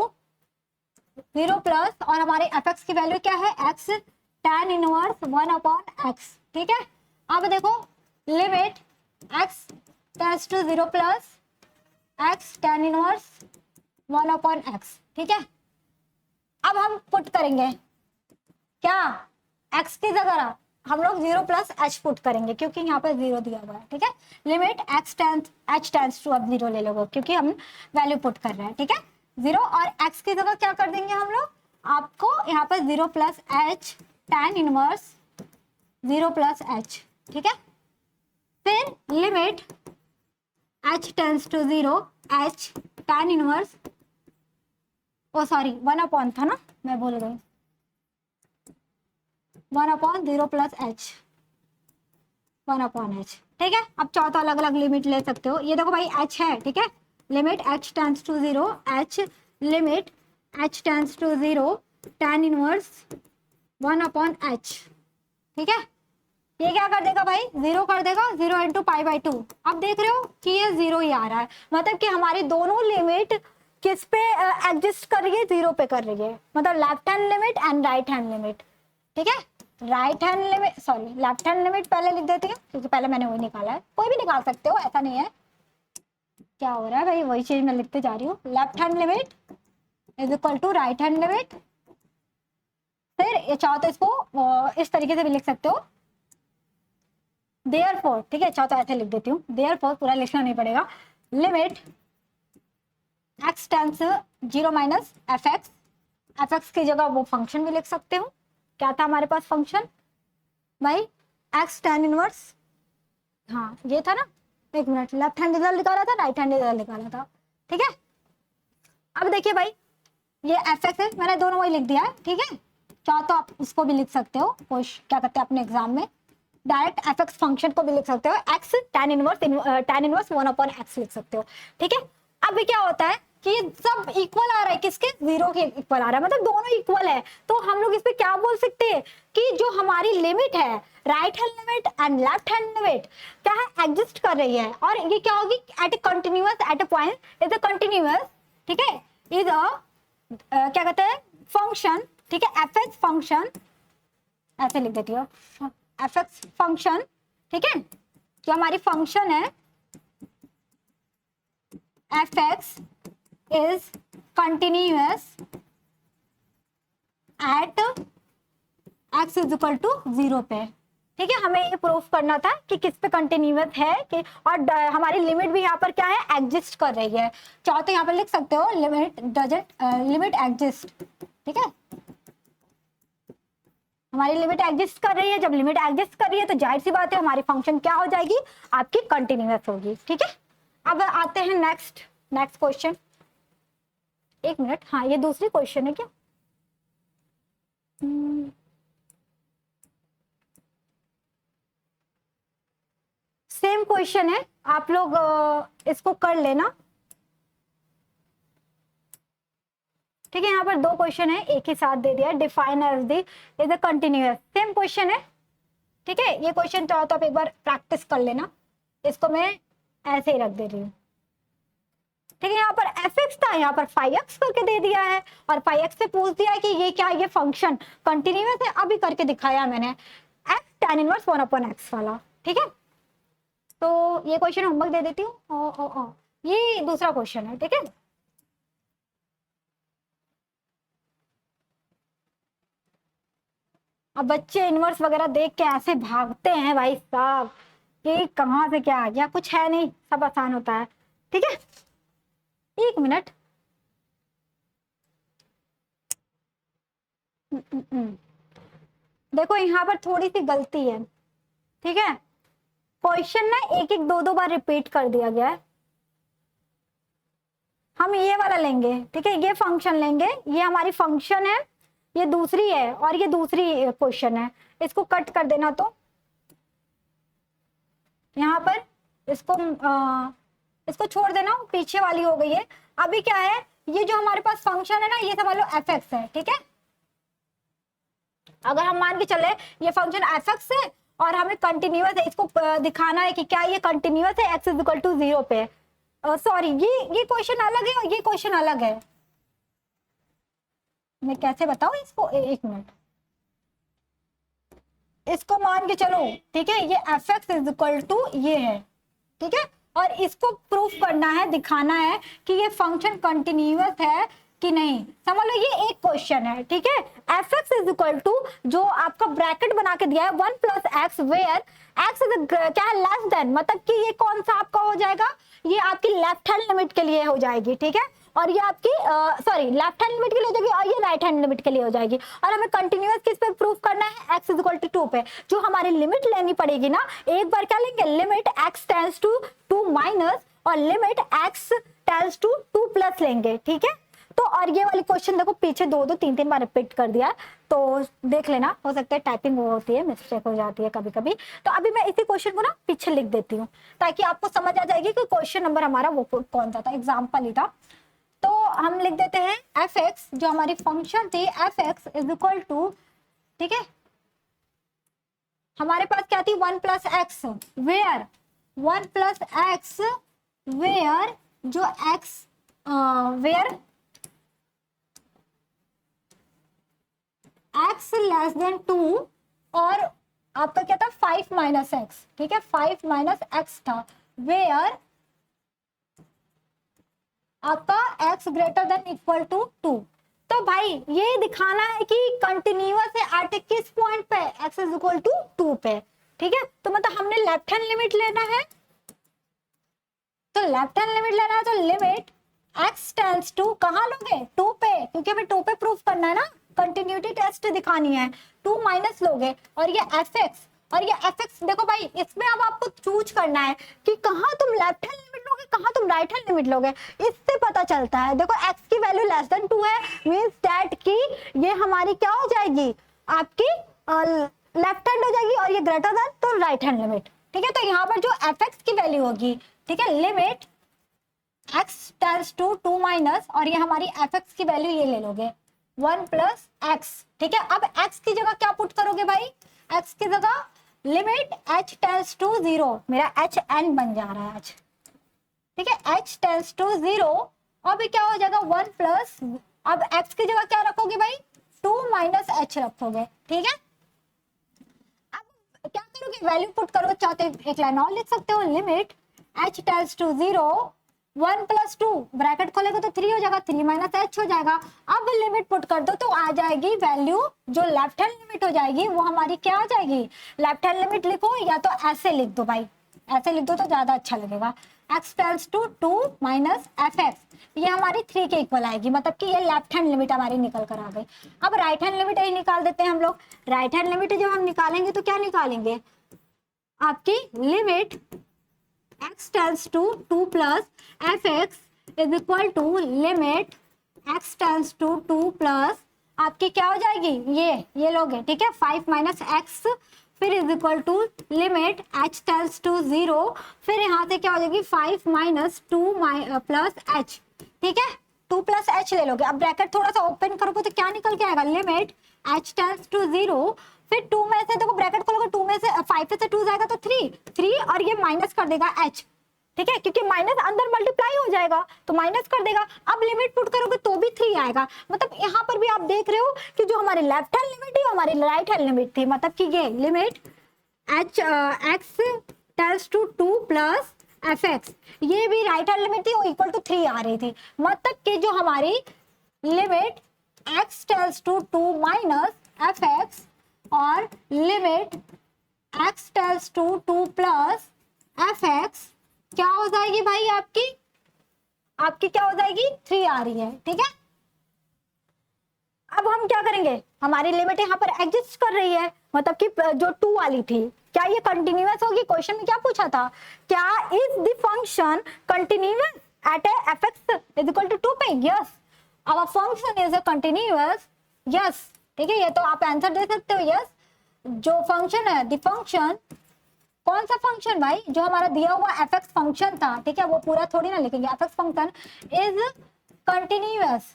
0 plus, और हमारे fx की वैल्यू क्या है, x tan इनवर्स 1/x, ठीक है। अब देखो limit x tends to 0 plus x tan inverse 1/x, ठीक है। अब हम पुट करेंगे क्या, x की जगह हम लोग 0 प्लस एच पुट करेंगे क्योंकि यहाँ पर 0 दिया हुआ है, ठीक है। लिमिट h टेंस टू, अब 0 ले लोगे क्योंकि हम वैल्यू पुट कर रहे हैं, ठीक है। 0 और x की जगह क्या कर देंगे हम लोग, आपको यहाँ पर 0 plus h tan inverse 0 plus h, ठीक है। फिर limit h tends to 0 h tan inverse, oh sorry 1 upon था ना, मैं भूल गई, 1 upon 0 plus h, 1 upon h, ठीक है। अब चौथा अलग अलग लिमिट ले सकते हो, ये देखो भाई एच है, ठीक है। Limit h tends to 0 h, limit h tends to 0 tan inverse 1 upon h, ठीक है। ये क्या कर देगा भाई, 0 कर देगा, 0 इंटू पाई बाई 2। अब देख रहे हो कि ये 0 ही आ रहा है, मतलब कि हमारी दोनों लिमिट किस पे एडजस्ट कर रही है, 0 पे कर रही है, मतलब left hand limit and right hand limit, ठीक है। Right hand limit, sorry left hand limit पहले लिख देती हूँ क्योंकि पहले मैंने वही निकाला है, कोई भी निकाल सकते हो, ऐसा नहीं है। क्या हो रहा है भाई, वही चीज मैं लिखते जा रही हूँ। Left hand limit is equal to right hand limit. फिर ये चाहो तो इसको इस तरीके से भी लिख सकते हो, देयरफॉर, ठीक है, चाहो तो ऐसे लिख देती हूँ, देयरफॉर पूरा लिखना नहीं पड़ेगा। Limit x tends 0 minus F x की जगह वो फंक्शन भी लिख सकते हो। क्या था हमारे पास फंक्शन भाई, x tan इनवर्स, हाँ ये था ना, एक मिनट, लेफ्ट हैंड रिजल्ट निकाला था, राइट हैंड रिजल्ट निकाला था, ठीक है। अब देखिए भाई ये एफ एक्स है, मैंने दोनों वही लिख दिया है, ठीक है। चाहो तो आप इसको भी लिख सकते हो, क्या करते हैं अपने एग्जाम में डायरेक्ट एफ एक्स फंक्शन को भी लिख सकते हो, x tan inverse 1 upon x लिख सकते हो, ठीक है। अब क्या होता है कि ये सब इक्वल आ रहा है, किसके, 0 के इक्वल आ रहा है, मतलब दोनों इक्वल है, तो हम लोग इस पे क्या बोल सकते हैं कि जो हमारी लिमिट है, right hand limit and left hand limit क्या है, एग्जिस्ट कर रही है, और ये क्या होगी, at a continuous, at a point is a continuous, ठीक है, इज अ क्या कहते हैं फंक्शन, ठीक है, एफ एक्स फंक्शन, ऐसे लिख देती हो, एफ एक्स फंक्शन, ठीक है, जो हमारी फंक्शन है f x is continuous at x is equal to 0 पे, ठीक है। हमें ये प्रूफ करना था कि किस पे कंटिन्यूअस है कि, और हमारी लिमिट भी यहाँ पर क्या है, एग्जिस्ट कर रही है। चाहो तो यहाँ पर लिख सकते हो लिमिट एग्जिस्ट, ठीक है, हमारी लिमिट एग्जिस्ट कर रही है। जब लिमिट एग्जिस्ट कर रही है तो जाहिर सी बात है हमारी फंक्शन क्या हो जाएगी, आपकी कंटिन्यूअस होगी, ठीक है। अब आते हैं नेक्स्ट क्वेश्चन, एक मिनट, हाँ ये दूसरी क्वेश्चन है क्या, सेम क्वेश्चन है, आप लोग इसको कर लेना, ठीक है। यहाँ पर 2 क्वेश्चन है, एक ही साथ दे दिया, define as the is a continuous, same question है, ठीक है। ये क्वेश्चन चाहो तो आप एक बार प्रैक्टिस कर लेना, इसको मैं ऐसे ही रख दे रही हूँ, ठीक है। यहाँ पर एफ एक्स था, यहाँ पर फाइव एक्स करके दे दिया है, और फाइव एक्स से पूछ दिया है कि ये क्या, ये फंक्शन कंटिन्यूअस है, अभी करके दिखाया मैंने, x tan inverse 1 upon x वाला, ठीक है। तो ये क्वेश्चन होमवर्क दे देती हूँ, ये दूसरा क्वेश्चन है, ठीक है। अब बच्चे इनवर्स वगैरह देख के ऐसे भागते हैं भाई साहब कि कहाँ से क्या आ गया, कुछ है नहीं, सब आसान होता है, ठीक है। एक मिनट, देखो यहाँ पर थोड़ी सी गलती है, ठीक है। क्वेश्चन ना एक एक दो बार रिपीट कर दिया गया है, हम ये वाला लेंगे, ठीक है, ये फंक्शन लेंगे, ये हमारी फंक्शन है, ये दूसरी है, और ये दूसरी क्वेश्चन है, इसको कट कर देना, तो यहाँ पर इसको छोड़ देना, पीछे वाली हो गई है। अभी क्या है, ये जो हमारे पास फंक्शन है ना, ये समझ लो एफ एक्स है, ठीक है। अगर हम मान के चले ये फंक्शन एफ एक्स है और हमें कंटिन्यूअस है, इसको दिखाना है कि क्या ये कंटिन्यूअस है एक्स इज इक्वल टू 0 पे, सॉरी ये क्वेश्चन अलग है और ये क्वेश्चन अलग है, मैं कैसे बताऊं इसको, एक मिनट, इसको मान के चलो, ठीक है, ये f x is equal to ये है, ठीक है, और इसको प्रूफ करना है, दिखाना है कि ये फंक्शन कंटिन्यूअस है कि नहीं। समझ लो ये एक क्वेश्चन है, ठीक है। F x is equal to, जो आपका ब्रैकेट बना के दिया है 1 plus x where x is क्या है, लेस देन, मतलब कि ये कौन सा आपका हो जाएगा, ये आपकी लेफ्ट हैंड लिमिट के लिए हो जाएगी, ठीक है। और ये आपकी सॉरी लेफ्ट हैंड लिमिट के लिए हो जाएगी और ये राइट हैंड लिमिट के लिए हो जाएगी। और हमें कंटिन्यूअस किस पे प्रूफ करना है, x इज इक्वल टू 2 पे। जो हमारी लिमिट लेनी पड़ेगी ना, एक बार क्या लेंगे, limit x tends to 2 minus और limit x tends to 2 plus लेंगे, ठीक है। तो और ये वाली क्वेश्चन देखो पीछे 2-3 बार रिपीट कर दिया, तो देख लेना, हो सकता है टाइपिंग वो होती है, मिस्टेक हो जाती है कभी कभी। तो अभी मैं इसी क्वेश्चन को ना पीछे लिख देती हूँ ताकि आपको समझ आ जाएगी कि क्वेश्चन नंबर हमारा वो कौन सा था, एग्जाम्पल ही था। तो हम लिख देते हैं एफ एक्स, जो हमारी फंक्शन थी F x is equal to, ठीक है, हमारे पास क्या थी 1 plus x where 1 plus x where, जो X where X less than 2 और आपका क्या था 5 माइनस एक्स, ठीक है, 5 माइनस एक्स था, वेयर आपका x greater than equal to 2। तो भाई ये दिखाना है कि कंटिन्यूअस है आटे किस पॉइंट पे, x इज इक्वल टू 2 पे, ठीक है। तो मतलब हमने लेफ्ट हैंड लिमिट लेना है, तो लेफ्ट हैंड लिमिट लेना है, तो लिमिट x टेंड्स टू कहाँ लोगे, 2 पे, क्योंकि हमें 2 पे प्रूफ करना है ना, कंटिन्यूटी टेस्ट दिखानी है, 2 माइनस लोगे और ये एफ एक्स और ये एफ एक्स। देखो भाई इसमें अब आपको चूज करना है कि कहाँ तुम लेफ्ट हैंड लिमिट लोगे, कहाँ तुम राइट हैंड लिमिट लोगे, इससे पता चलता है। देखो x की वैल्यू लेस देन 2 है, मींस दैट कि ये हमारी क्या हो जाएगी, आपकी लेफ्ट हैंड हो जाएगी और ये ग्रेटर देन तो राइट हैंड लिमिट, ठीक है। तो यहाँ पर जो एफ एक्स की वैल्यू होगी, ठीक है, limit x tends to 2 minus और ये हमारी एफ एक्स की वैल्यू ये ले लोगे 1 प्लस एक्स, ठीक है। अब x की जगह क्या पुट करोगे भाई, x की जगह लिमिट h टेंड्स टू 0, मेरा h n बन जा रहा है आज, ठीक है, h टेंड्स टू 0, अब क्या हो जाएगा 1 प्लस, अब x की जगह क्या रखोगे भाई 2 माइनस h रखोगे, ठीक है। अब क्या करोगे, वैल्यू पुट करोगे, चाहते एक लाइन और लिख सकते हो, limit h tends to 0 1 plus 2 bracket खोलेगा तो 3 हो जाएगा, 3 माइनस h हो जाएगा। अब लिमिट पुट कर दो तो आ जाएगी वैल्यू, जो लेफ्ट हैंड लिमिट हो जाएगी वो हमारी क्या आ जाएगी, लेफ्ट हैंड लिमिट लिखो या तो ऐसे लिख दो भाई, ऐसे लिख दो तो ज्यादा अच्छा लगेगा, x tends to 2 minus F x, ये हमारी 3 के इक्वल आएगी, मतलब कि ये लेफ्ट हैंड लिमिट हमारी निकल कर आ गई। अब राइट हैंड लिमिट यही निकाल देते हैं हम लोग। राइट हैंड लिमिट जब हम निकालेंगे तो क्या निकालेंगे, आपकी limit x tends to 2 plus F x is equal to limit x tends to 2 plus आपकी क्या हो जाएगी, ये लोगे, ठीक है, 5 माइनस एक्स, फिर is equal to limit h tends to 0, फिर यहाँ से क्या हो जाएगी 5 माइनस 2 प्लस h, ठीक है, 2 प्लस h ले लोगे। अब ब्रैकेट थोड़ा सा ओपन करोगे तो क्या निकल के आएगा, लिमिट h टेंड्स टू 0, फिर 2 में से देखो ब्रैकेट खोलोगे, 2 में से 5 से 2 जाएगा तो 3 और ये माइनस कर देगा h, ठीक है, क्योंकि माइनस अंदर मल्टीप्लाई हो जाएगा तो माइनस कर देगा। अब लिमिट पुट करोगे तो भी 3 आएगा, मतलब यहाँ पर भी आप देख रहे हो कि जो हमारी लेफ्ट हैंड लिमिट थी हमारी राइट हैंड लिमिट थी, मतलब कि ये limit h x tends to 2 plus F x, ये भी राइट हैंड लिमिट थी वो इक्वल टू 3 आ रही थी, मतलब कि जो हमारी limit x tends to 2 minus F X और limit x tends to 2 plus F X क्या हो जाएगी भाई, आपकी क्या हो जाएगी 3 आ रही है, ठीक है। अब हम क्या करेंगे, हमारी लिमिट यहाँ पर एग्जिस्ट कर रही है, मतलब कि जो 2 वाली थी क्या ये कंटिन्यूअस होगी, क्वेश्चन में क्या पूछा था, क्या is the function continuous at f x is equal to 2 पे, yes our function is a continuous, yes, ठीक है, ये तो आप आंसर दे सकते हो, यस। जो फंक्शन है द फंक्शन, कौन सा फंक्शन भाई, जो हमारा दिया हुआ एफ एक्स फंक्शन था, ठीक है, वो पूरा थोड़ी ना लिखेंगे, f x function is continuous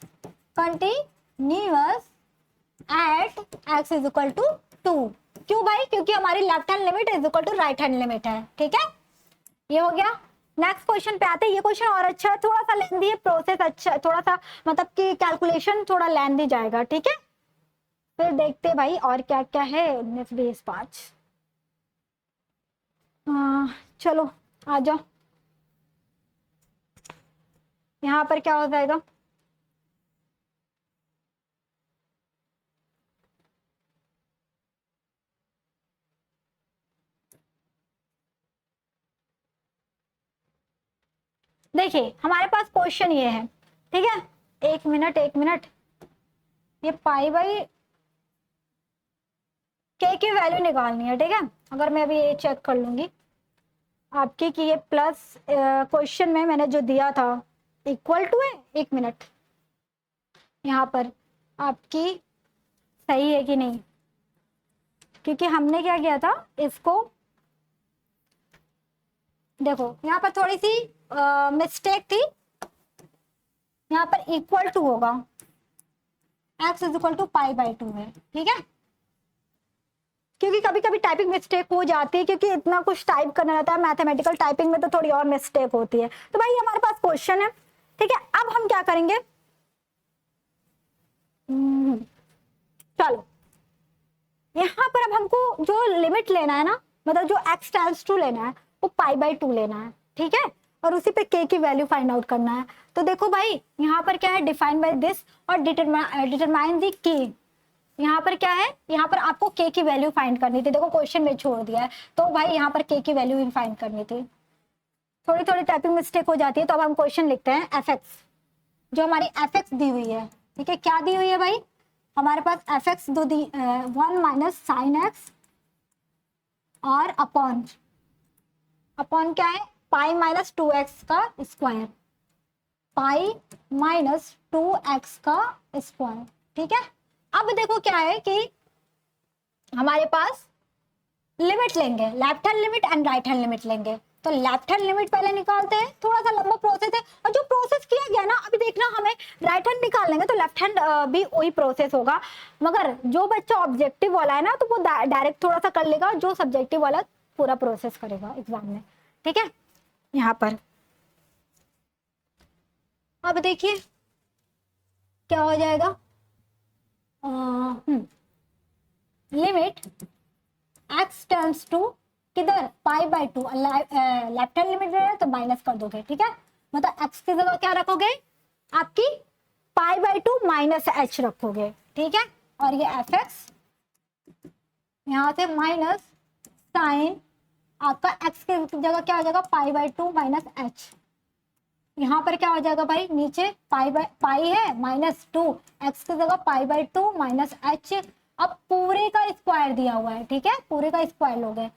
at x is equal to 2, क्यों भाई, क्योंकि हमारी left hand limit is equal to right hand limit है, ठीक है, ये हो गया। नेक्स्ट क्वेश्चन पे आते हैं, ये क्वेश्चन और अच्छा है, थोड़ा सा लेंदी है प्रोसेस, अच्छा थोड़ा सा मतलब कि कैलकुलेशन थोड़ा लेंदी जाएगा, ठीक है। फिर देखते हैं भाई और क्या क्या है, 19-20-5, चलो आ जाओ, यहाँ पर क्या हो जाएगा, देखिए हमारे पास क्वेश्चन ये है, ठीक है, एक मिनट, ये पाई बाई के की वैल्यू निकालनी है, ठीक है। अगर मैं अभी ये चेक कर लूंगी आपकी कि ये प्लस क्वेश्चन में मैंने जो दिया था इक्वल टू है, एक मिनट, यहाँ पर आपकी सही है कि नहीं, क्योंकि हमने क्या किया था इसको, देखो यहाँ पर थोड़ी सी मिस्टेक थी, यहाँ पर इक्वल टू होगा, x is equal to pi by 2 है, ठीक है, क्योंकि कभी कभी टाइपिंग मिस्टेक हो जाती है, क्योंकि इतना कुछ टाइप करना रहता है मैथमेटिकल टाइपिंग में, तो थोड़ी और मिस्टेक होती है। तो भाई हमारे पास क्वेश्चन है, ठीक है। अब हम क्या करेंगे, चलो यहाँ पर अब हमको जो लिमिट लेना है ना, मतलब जो x टेंड्स टू लेना है वो पाई बाई 2 लेना है, ठीक है, और उसी पे k की वैल्यू फाइंड आउट करना है। तो देखो भाई यहाँ पर क्या है, डिफाइन बाय दिस और डिटरमाइन दी k, यहाँ पर क्या है, यहाँ पर आपको k की वैल्यू फाइंड करनी थी, देखो क्वेश्चन में छोड़ दिया है, तो भाई यहाँ पर k की वैल्यू ही फाइंड करनी थी। थोड़ी थोड़ी टाइपिंग मिस्टेक हो जाती है, तो अब हम क्वेश्चन लिखते हैं fx, जो हमारी fx दी हुई है, ठीक है, क्या दी हुई है भाई, हमारे पास fx दो दी 1 माइनस साइन एक्स और अपॉन क्या है, पाई माइनस 2x का स्क्वायर, पाई माइनस 2x का स्क्वायर, ठीक है। अब देखो क्या है कि हमारे पास लिमिट लेंगे, left hand limit and right hand limit लेंगे, तो लेफ्ट हैंड लिमिट पहले निकालते हैं, थोड़ा सा लंबा प्रोसेस है, और जो प्रोसेस किया गया ना अभी देखना, हमें राइट हैंड निकाल लेंगे तो लेफ्ट हैंड भी वही प्रोसेस होगा, मगर जो बच्चा ऑब्जेक्टिव वाला है ना तो वो डायरेक्ट थोड़ा सा कर लेगा, जो सब्जेक्टिव वाला पूरा प्रोसेस करेगा एग्जाम में, ठीक है। यहाँ पर अब देखिए क्या हो जाएगा, लिमिट x टेंड्स टू किधर, पाई बाई 2, लेफ्ट हैंड लिमिट है तो माइनस कर दोगे, ठीक है, मतलब x की जगह क्या रखोगे, आपकी पाई बाई 2 माइनस h रखोगे, ठीक है, और ये fx यहाँ से माइनस साइन आपका x की जगह क्या हो जाएगा, पाई बाई 2 माइनस h, यहाँ पर क्या हो जाएगा भाई, नीचे पाई है माइनस 2, x की जगह पाई बाई 2 माइनस h, अब पूरे का स्क्वायर दिया हुआ है, ठीक है, पूरे का स्क्वायर लोगे।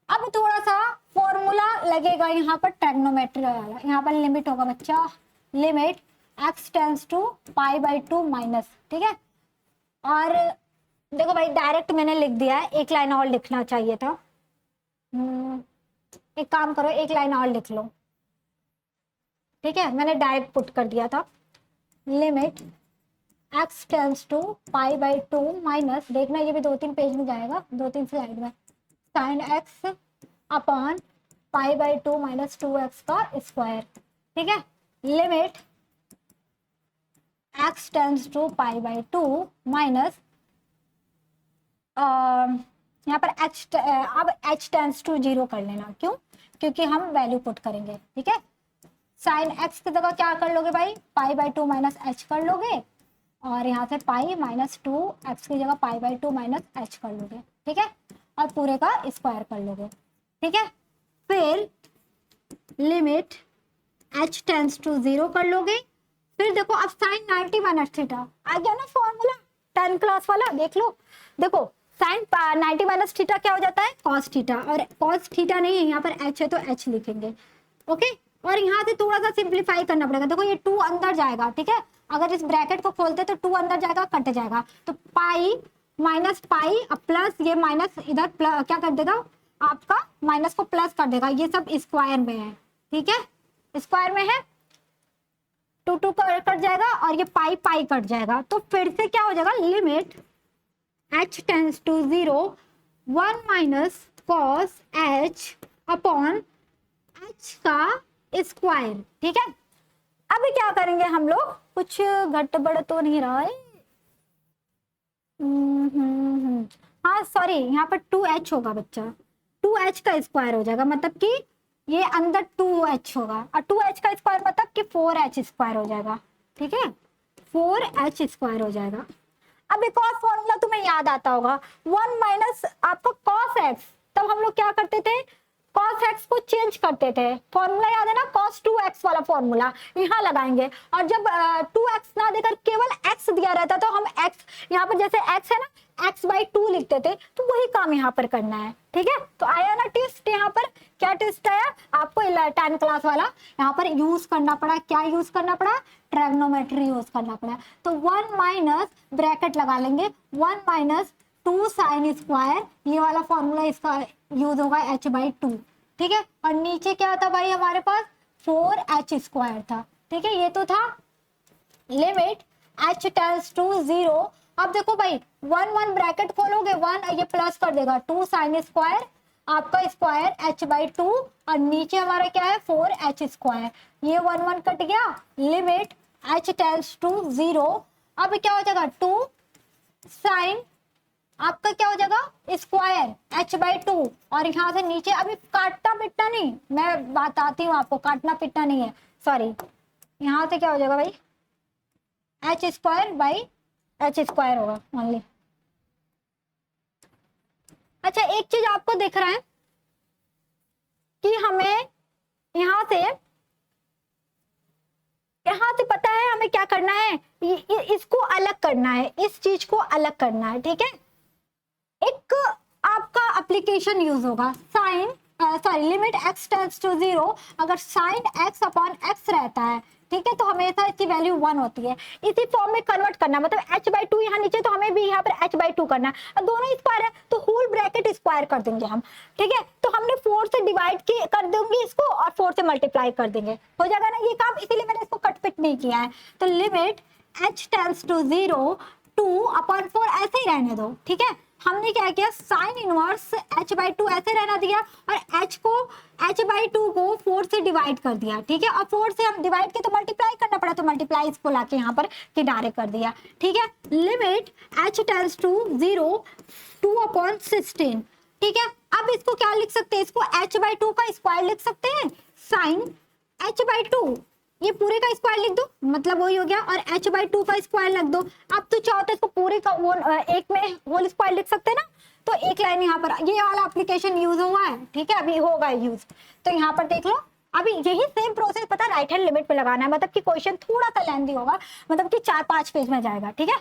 अब थोड़ा सा फॉर्मूला लगेगा यहाँ पर ट्रिग्नोमेट्री वाला, यहाँ पर लिमिट होगा बच्चा, limit x tends to pi by 2 minus, ठीक है, और देखो भाई डायरेक्ट मैंने लिख दिया है, एक लाइन और लिखना चाहिए था, एक काम करो एक लाइन और लिख लो, ठीक है, मैंने डायरेक्ट पुट कर दिया था, limit x tends to pi by 2 minus, देखना ये भी 2-3 पेज में जाएगा, 2-3 स्लाइड में, sine x upon pi by 2 minus 2x का स्क्वायर, ठीक है, limit x tends to pi by 2 minus, यहाँ पर अब h टेंड्स टू 0 कर लेना, क्यों, क्योंकि हम वैल्यू पुट करेंगे, ठीक है, साइन x की जगह क्या कर लोगे भाई, पाई बाई 2 माइनस h कर लोगे, और यहाँ से पाई माइनस 2 x की जगह पाई बाई 2 माइनस h कर लोगे, ठीक है, और पूरे का स्क्वायर कर लोगे, ठीक है, फिर लिमिट h टेंड्स टू 0 कर लोगे, फिर देखो अब साइन 90 माइनस थीटा आ गया ना फॉर्मूला 10 क्लास वाला, देख लो, देखो साइन 90 माइनस थीटा क्या हो जाता है, कॉस थीटा, और कॉस थीटा नहीं है, यहाँ पर h है तो h लिखेंगे, ओके, और यहाँ से थोड़ा सा सिंप्लीफाई करना पड़ेगा, देखो ये 2 अंदर जाएगा, ठीक है, अगर इस ब्रैकेट को खोलते तो 2 अंदर जाएगा, कट जाएगा, तो पाई माइनस पाई अब प्लस ये माइनस इधर क्या कर देगा, आपका माइनस को प्लस कर देगा, ये सब स्क्वायर में है, ठीक है, स्क्वायर में है, 2 कट जाएगा और ये पाई पाई कट जाएगा, तो फिर से क्या हो जाएगा, limit h tends to 0 1 minus cos h upon h का स्क्वायर, ठीक है। अब क्या करेंगे हम लोग, कुछ गड़बड़ तो नहीं रहा है, हाँ सॉरी, यहाँ पर 2h होगा बच्चा, 2h का स्क्वायर हो जाएगा, मतलब कि ये अंदर 2h होगा, और 2h का स्क्वायर मतलब कि 4h स्क्वायर हो जाएगा, ठीक है, 4h स्क्वायर हो जाएगा। अब एक और फॉर्मूला तुम्हें याद आता होगा, 1 माइनस आपका cos x, तब हम लोग क्या करते थे, cos x को चेंज करते थे, फॉर्मूला याद है ना, cos 2x वाला फॉर्मूला यहाँ लगाएंगे, और जब 2x ना देकर केवल x दिया रहता तो हम x यहाँ पर जैसे x है ना x/2 लिखते थे, तो वही काम यहाँ पर करना है। ठीक है, तो आया ना ट्विस्ट, यहाँ पर क्या ट्विस्ट आया आपको 10 क्लास वाला यहाँ पर यूज करना पड़ा, क्या यूज करना पड़ा, ट्रिग्नोमेट्री यूज करना पड़ा। तो 1 माइनस ब्रैकेट लगा लेंगे 1 माइनस 2 साइन स्क्वायर, ये वाला फॉर्मूला इसका यूज होगा h/2। ठीक है, और नीचे क्या था भाई हमारे पास 4h² था। ठीक है, ये तो था लिमिट h टेंड्स टू 0। अब देखो भाई 1 ब्रैकेट खोलोगे 1, ये प्लस कर देगा 2 साइन स्क्वायर आपका स्क्वायर h/2, और नीचे हमारा क्या है 4h²। ये 1 कट गया, लिमिट h टेंड्स टू 0। अब क्या हो जाएगा 2 साइन आपका क्या हो जाएगा स्क्वायर h/2, और यहाँ से नीचे अभी काटना पिटना नहीं, मैं बताती हूँ आपको, काटना पिटना नहीं है, सॉरी। यहाँ से क्या हो जाएगा भाई h² होगा ओनली। अच्छा, एक चीज आपको दिख रहा है कि हमें यहाँ से पता है हमें क्या करना है, इसको अलग करना है, इस चीज को अलग करना है। ठीक है, एक आपका एप्लीकेशन यूज होगा sine limit x tends to 0, अगर साइन x अपॉन x रहता है, ठीक है, तो हमेशा इसकी वैल्यू 1 होती है। इसी फॉर्म में कन्वर्ट करना, मतलब h/2 यहाँ नीचे, तो हमें भी यहाँ पर h/2 करना है, और दोनों स्क्वायर है तो होल ब्रैकेट स्क्वायर कर देंगे हम। ठीक है, तो हमने 4 से डिवाइड कर देंगे इसको, और 4 से मल्टीप्लाई कर देंगे, हो जाएगा ना ये काम, इसीलिए मैंने इसको कटपिट नहीं किया है। तो लिमिट h टेंड्स टू 0 2/4 ऐसे ही रहने दो। ठीक है, हमने क्या किया साइन इनवर्स h/2 ऐसे रहना दिया, और h/2 को 4 से डिवाइड कर दिया। ठीक है, और 4 से हम डिवाइड के तो मल्टीप्लाई करना पड़ा, तो मल्टीप्लाई इसको लाके यहाँ पर किनारे कर दिया। ठीक है, लिमिट h टेंड्स टू 0 2/16। ठीक है, अब इसको क्या लिख सकते हैं, इसको h/2 का स्क्वायर लिख सकते हैं, साइन h/2 ये पूरे का स्क्वायर लिख दो, मतलब वही हो गया, और h/2 का स्क्वायर लिख दो। अब तो चाहो तो इसको पूरे का एक में होल स्क्वायर लिख सकते हैं ना, तो एक लाइन यहाँ पर ये वाला एप्लीकेशन यूज हुआ है। ठीक है, अभी होगा यूज, तो यहाँ पर देख लो, अभी यही सेम प्रोसेस पता है राइट हैंड लिमिट पे लगाना है, मतलब कि क्वेश्चन थोड़ा सा लेंथी होगा, मतलब कि 4-5 पेज में जाएगा। ठीक है,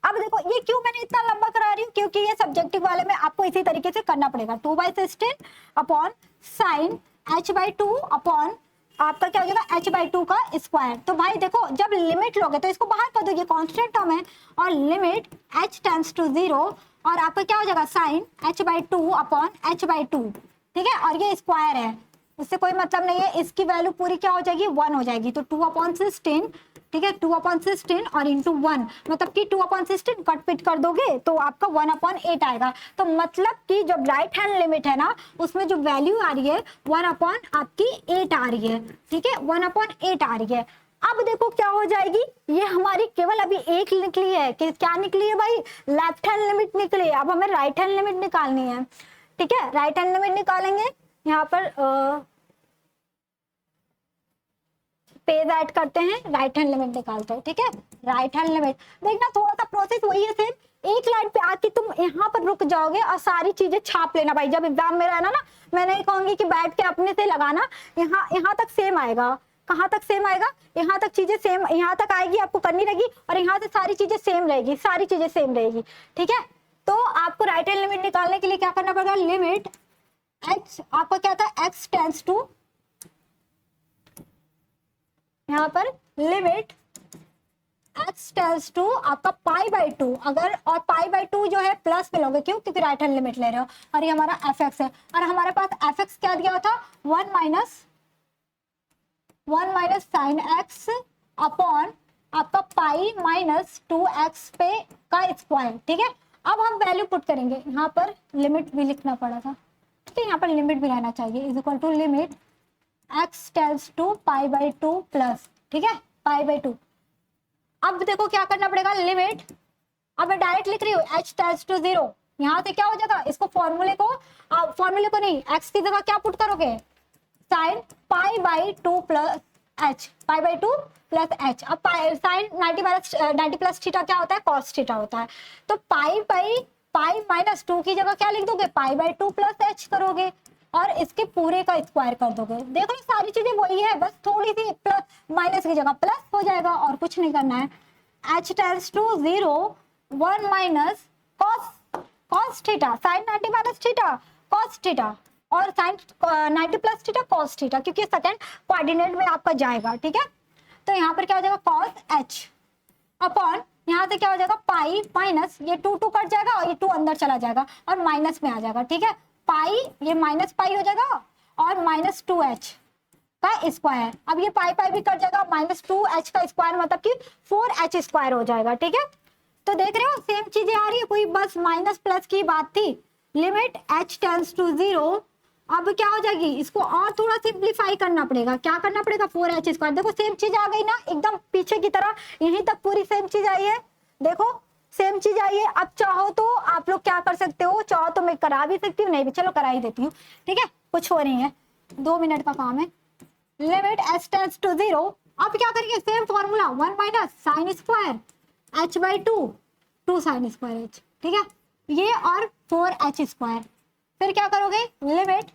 अब देखो ये क्यों मैंने इतना लंबा करा रही हूँ, क्योंकि ये सब्जेक्टिव वाले में आपको इसी तरीके से करना पड़ेगा, 2/16 अपॉन साइन h/2 अपॉन आपका क्या हो जाएगा h/2 का स्क्वायर। तो भाई देखो जब लिमिट लोगे तो इसको बाहर कर दो, ये कांस्टेंट टर्म है, और लिमिट h टेंड्स टू 0, और आपका क्या हो जाएगा साइन h/2 अपॉन h/2। ठीक है, और ये स्क्वायर है, इससे कोई मतलब नहीं है, इसकी वैल्यू पूरी क्या हो जाएगी 1 हो जाएगी, तो 2/16। ठीक है, 2/16 और इंटू 1, मतलब कि 2/16 कट पिट कर दोगे तो आपका 1/8 आएगा। तो मतलब कि जब राइट हैंड लिमिट है ना, उसमें जो वैल्यू आ रही है 1/8 आ रही है। ठीक है, 1/8 आ रही है। अब देखो क्या हो जाएगी, ये हमारी केवल अभी एक निकली है, कि क्या निकली है भाई, लेफ्ट हैंड लिमिट निकली है। अब हमें राइट हैंड लिमिट निकालनी है। ठीक है, राइट हैंड लिमिट निकालेंगे, यहाँ पर पेज ऐड करते हैं, राइट हैंड लिमिट निकालते हैं। ठीक है, राइट हैंड लिमिट देखना, थोड़ा सा प्रोसेस वही है सेम, एक लाइन पे आके तुम यहाँ पर रुक जाओगे और सारी चीजें छाप लेना भाई, जब एग्जाम में रहना ना, मैं नहीं कहूंगी कि बैठ के अपने से लगाना, यहाँ तक सेम आएगा। कहाँ तक सेम आएगा, यहाँ तक चीजें सेम, यहाँ तक आएगी, आपको करनी रहेगी, और यहाँ से सारी चीजें सेम रहेगी, सारी चीजें सेम रहेगी। ठीक है, तो आपको राइट हैंड लिमिट निकालने के लिए क्या करना पड़ेगा, लिमिट x आपका क्या था x टेंड्स टू, यहाँ पर लिमिट x टेंड्स टू आपका π/2, अगर और π/2 जो है प्लस में लोगे, क्यों, क्योंकि राइट हैंड लिमिट ले रहे हो, और ये हमारा fx है, और हमारे पास fx क्या दिया था 1 माइनस साइन x अपॉन आपका π-2x पे का स्क्वायर। ठीक है, अब हम वैल्यू पुट करेंगे, यहाँ पर लिमिट भी लिखना पड़ा था, ठीक है, यहाँ पर लिमिट भी रहना चाहिए, is equal to limit x tends to π/2 plus, ठीक है, π/2। अब देखो क्या करना पड़ेगा, लिमिट, अब मैं डायरेक्ट लिख रही हूँ h टेंड्स टू 0, यहाँ से क्या हो जाएगा, इसको फॉर्मूले को नहीं, x की जगह क्या पुट करोगे, sine π/2 plus h, π/2 plus h। अब साइन 90 प्लस थीटा क्या होता है, cos थीटा होता है, तो पाई माइनस 2 की जगह क्या लिख दोगे, π/2 प्लस h करोगे, और इसके पूरे का स्क्वायर कर दोगे। देख लो सारी चीजें वही है, बस थोड़ी सी प्लस माइनस की जगह प्लस हो जाएगा और कुछ नहीं करना है। h tends to 0 1 minus cos theta sin 90 minus theta cos theta और sin 90 plus theta cos theta, क्योंकि सेकंड कोऑर्डिनेट में आपका जाएगा। ठीक है, तो यहाँ पर क्या हो जाएगा cos h अपॉन यहाँ से क्या हो जाएगा पाई माइनस ये 2 2 कट जाएगा और ये 2 अंदर चला जाएगा और माइनस में आ जाएगा। ठीक है, पाई ये माइनस पाई हो जाएगा और माइनस 2h का स्क्वायर। अब ये पाई पाई भी कट जाएगा, माइनस 2h का स्क्वायर मतलब कि 4h स्क्वायर हो जाएगा। ठीक है, तो देख रहे हो सेम चीजें आ रही है, कोई बस माइनस प्लस की बात थी। लिमिट h टेंड्स टू 0, अब क्या हो जाएगी, इसको और थोड़ा सिंप्लीफाई करना पड़ेगा। क्या करना पड़ेगा, 4h स्क्वायर। देखो सेम चीज आ गई ना, एकदम पीछे की तरह, यहीं तक पूरी सेम चीज आई है। देखो सेम चीज आई है। अब चाहो तो आप लोग क्या कर सकते हो, चाहो तो मैं करा भी सकती हूँ, नहीं भी चलो करा ही देती हूँ। ठीक है, कुछ हो नहीं है, 2 मिनट का काम है। लिमिट h टेंड्स टू 0, अब क्या करेंगे, same formula 1 minus sign square h by 2 sign square h। ठीक है, ये और 4h स्क्वायर। फिर क्या करोगे, लिमिट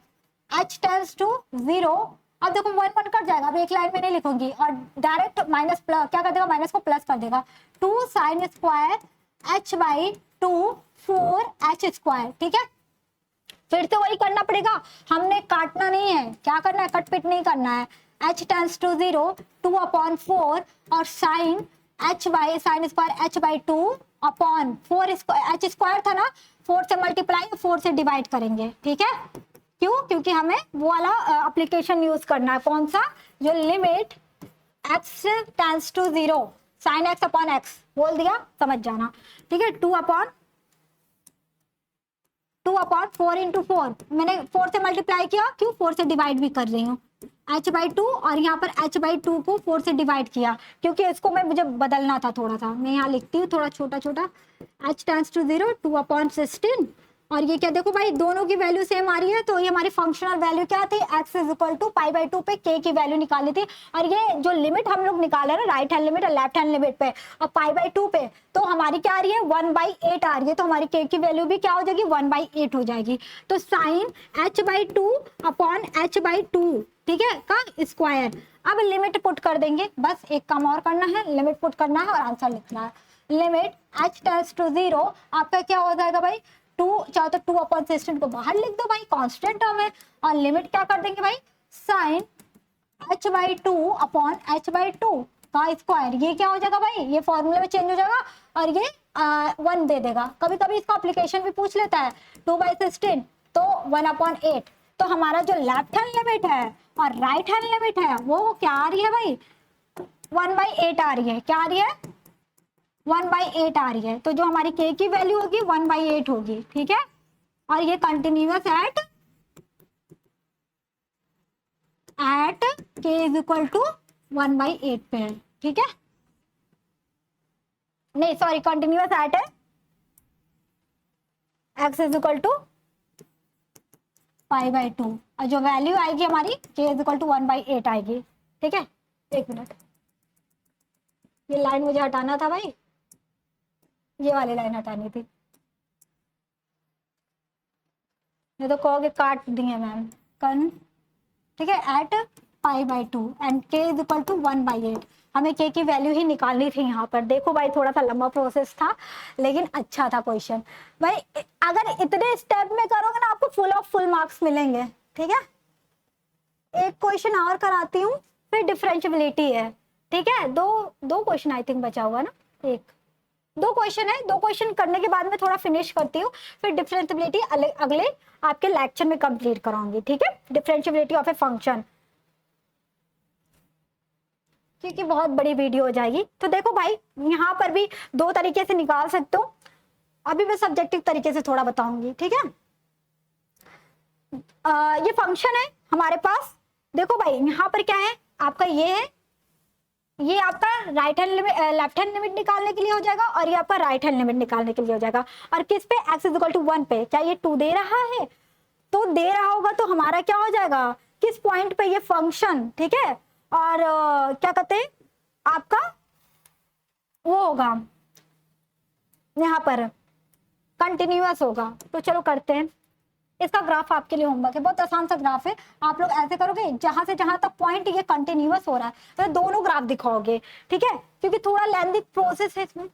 h टेंड्स टू 0, अब देखो 1 1 कट जाएगा, अब एक लाइन में नहीं लिखूंगी और डायरेक्ट माइनस प्लस क्या कर देगा, माइनस को प्लस कर देगा। 2 sign square h by 2 4h square. ठीक है, फिर से वही करना पड़ेगा, हमने काटना नहीं है, क्या करना है, कटपिट नहीं करना है। h टेंड्स टू 0 2 अपॉन 4 और sine h by sine square h by 2 upon 4 h square था ना, 4 से मल्टीप्लाई 4 से डिवाइड करेंगे। ठीक है, क्यों, क्योंकि हमें वो वाला एप्लीकेशन यूज करना है, कौन सा, जो limit x tends to 0 sine x upon x बोल दिया, समझ जाना। ठीक है, 2 अपॉन 4 इंटू 4, मैंने 4 से मल्टीप्लाई किया, क्यों, 4 से डिवाइड भी कर रही हूँ, h बाई 2 और यहाँ पर h बाई 2 को 4 से डिवाइड किया, क्योंकि इसको मुझे बदलना था थोड़ा सा, मैं यहाँ लिखती हूँ थोड़ा छोटा छोटा। h टेंड्स टू 0 2 अपॉन 16 और ये क्या, देखो भाई दोनों की वैल्यू सेम आ रही है, तो ये हमारी फंक्शनल वैल्यू क्या थी, x is equal to pi by 2 पे k की वैल्यू निकाली थी। और ये जो लिमिट हम लोग निकाले ना, राइट हैंड लिमिट और लेफ्ट हैंड लिमिट पे और पाई बाई 2 पे, तो हमारी क्या आ रही है 1/8 आ रही है, तो हमारी k की वैल्यू भी क्या हो जाएगी 1/8 हो जाएगी। तो sine h by 2 upon h by 2, ठीक है, का स्क्वायर। अब लिमिट पुट कर देंगे, बस एक काम और करना है, लिमिट पुट करना है और आंसर लिखना है। लिमिट h टेंड्स टू 0 आपका क्या हो जाएगा भाई, 2, चाहे तो 2 अपॉन 16 को बाहर लिख दो भाई, कांस्टेंट टर्म है, और लिमिट क्या कर देंगे भाई, sine h by 2 upon h by 2 का स्क्वायर। ये क्या हो जाएगा भाई, ये फॉर्मूले में चेंज हो जाएगा और ये 1 दे देगा। कभी कभी इसका एप्लीकेशन भी पूछ लेता है, 2/16 तो 1/8। तो हमारा जो लेफ्ट हैंड लिमिट है और राइट हैंड लिमिट है वो क्या आ रही है भाई, 1/8 आ रही है। क्या आ रही है, 1/8 आ रही है। तो जो हमारी k की वैल्यू होगी 1/8 होगी। ठीक है, और ये continuous at k is equal to 1/8 पे है। ठीक है, नहीं सॉरी, कंटिन्यूअस एट है x is equal to pi by 2 और जो वैल्यू आएगी हमारी k इज इक्वल टू 1/8 आएगी। ठीक है, एक मिनट, ये लाइन मुझे हटाना था भाई, ये वाली लाइन हटानी थी, ये तो कहोगे काट दिए मैम कन। ठीक है, at pi by 2 and k is equal to 1/8, हमें k की वैल्यू ही निकालनी थी यहाँ पर। देखो भाई थोड़ा सा लंबा प्रोसेस था लेकिन अच्छा था क्वेश्चन भाई। अगर इतने स्टेप में करोगे ना आपको फुल ऑफ फुल मार्क्स मिलेंगे। ठीक है, एक क्वेश्चन और कराती हूँ, फिर डिफरेंशियबिलिटी है। ठीक है, दो क्वेश्चन आई थिंक बचा हुआ ना, दो क्वेश्चन है, दो क्वेश्चन करने के बाद में थोड़ा फिनिश करती हूँ, फिर डिफरेंशियबिलिटी अगले आपके लेक्चर में कंप्लीट कराऊंगी। ठीक है, डिफरेंशियबिलिटी ऑफ ए फंक्शन, क्योंकि बहुत बड़ी वीडियो हो जाएगी। तो देखो भाई यहाँ पर भी 2 तरीके से निकाल सकते हो, अभी मैं सब्जेक्टिव तरीके से थोड़ा बताऊंगी। ठीक है, ये फंक्शन है हमारे पास। देखो भाई यहाँ पर क्या है आपका, ये है, ये आपका right hand limit left hand limit निकालने के लिए हो जाएगा और ये आपका राइट हैंड लिमिट निकालने के लिए हो जाएगा। और किस पे, x इज इक्वल टू 1 पे। क्या ये 2 दे रहा है, तो दे रहा होगा तो हमारा क्या हो जाएगा, किस पॉइंट पे ये फंक्शन, ठीक है, और क्या कहते हैं आपका वो होगा यहाँ पर कंटिन्यूअस होगा। तो चलो करते हैं, इसका ग्राफ आपके लिए होमवर्क है, बहुत आसान सा ग्राफ है। आप लोग ऐसे करोगे, जहां से जहां तक पॉइंट ये कंटिन्यूअस हो रहा है तो दोनों ग्राफ दिखाओगे, ठीक है, क्योंकि थोड़ा लेंथी प्रोसेस है इसमें।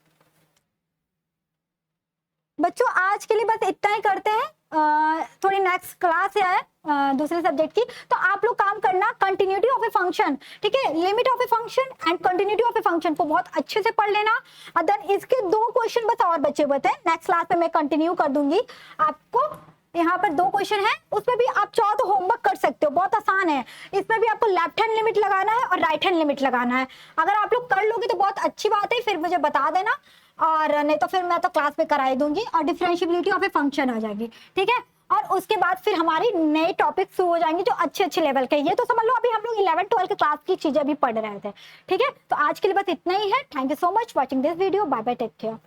बच्चों आज के लिए बस इतना ही करते हैं, थोड़ी नेक्स्ट क्लास है दूसरे सब्जेक्ट की, तो आप लोग काम करना कंटिन्यूटी ऑफ ए फंक्शन, ठीक है, limit of a function and continuity of a function को बहुत अच्छे से पढ़ लेना। देन इसके 2 क्वेश्चन बस और बचे हुए थे, नेक्स्ट क्लास में मैं कंटिन्यू कर दूंगी आपको। यहाँ पर 2 क्वेश्चन है, उसमें भी आप चाहो तो होमवर्क कर सकते हो, बहुत आसान है। इसमें भी आपको लेफ्ट हैंड लिमिट लगाना है और राइट हैंड लिमिट लगाना है। अगर आप लोग कर लोगे तो बहुत अच्छी बात है, फिर मुझे बता देना, और नहीं तो फिर मैं तो क्लास में कराई दूंगी और डिफरेंशिएबिलिटी ऑफ ए फंक्शन आ जाएगी, ठीक है। और उसके बाद फिर हमारी नए टॉपिक शुरू हो जाएंगे जो अच्छे अच्छे लेवल के, ये तो समझ लो अभी हम लोग 11 12 के क्लास की चीजें भी पढ़ रहे थे, ठीक है। तो आज के लिए बस इतना ही है। Thank you so much watching this video, bye bye, take care.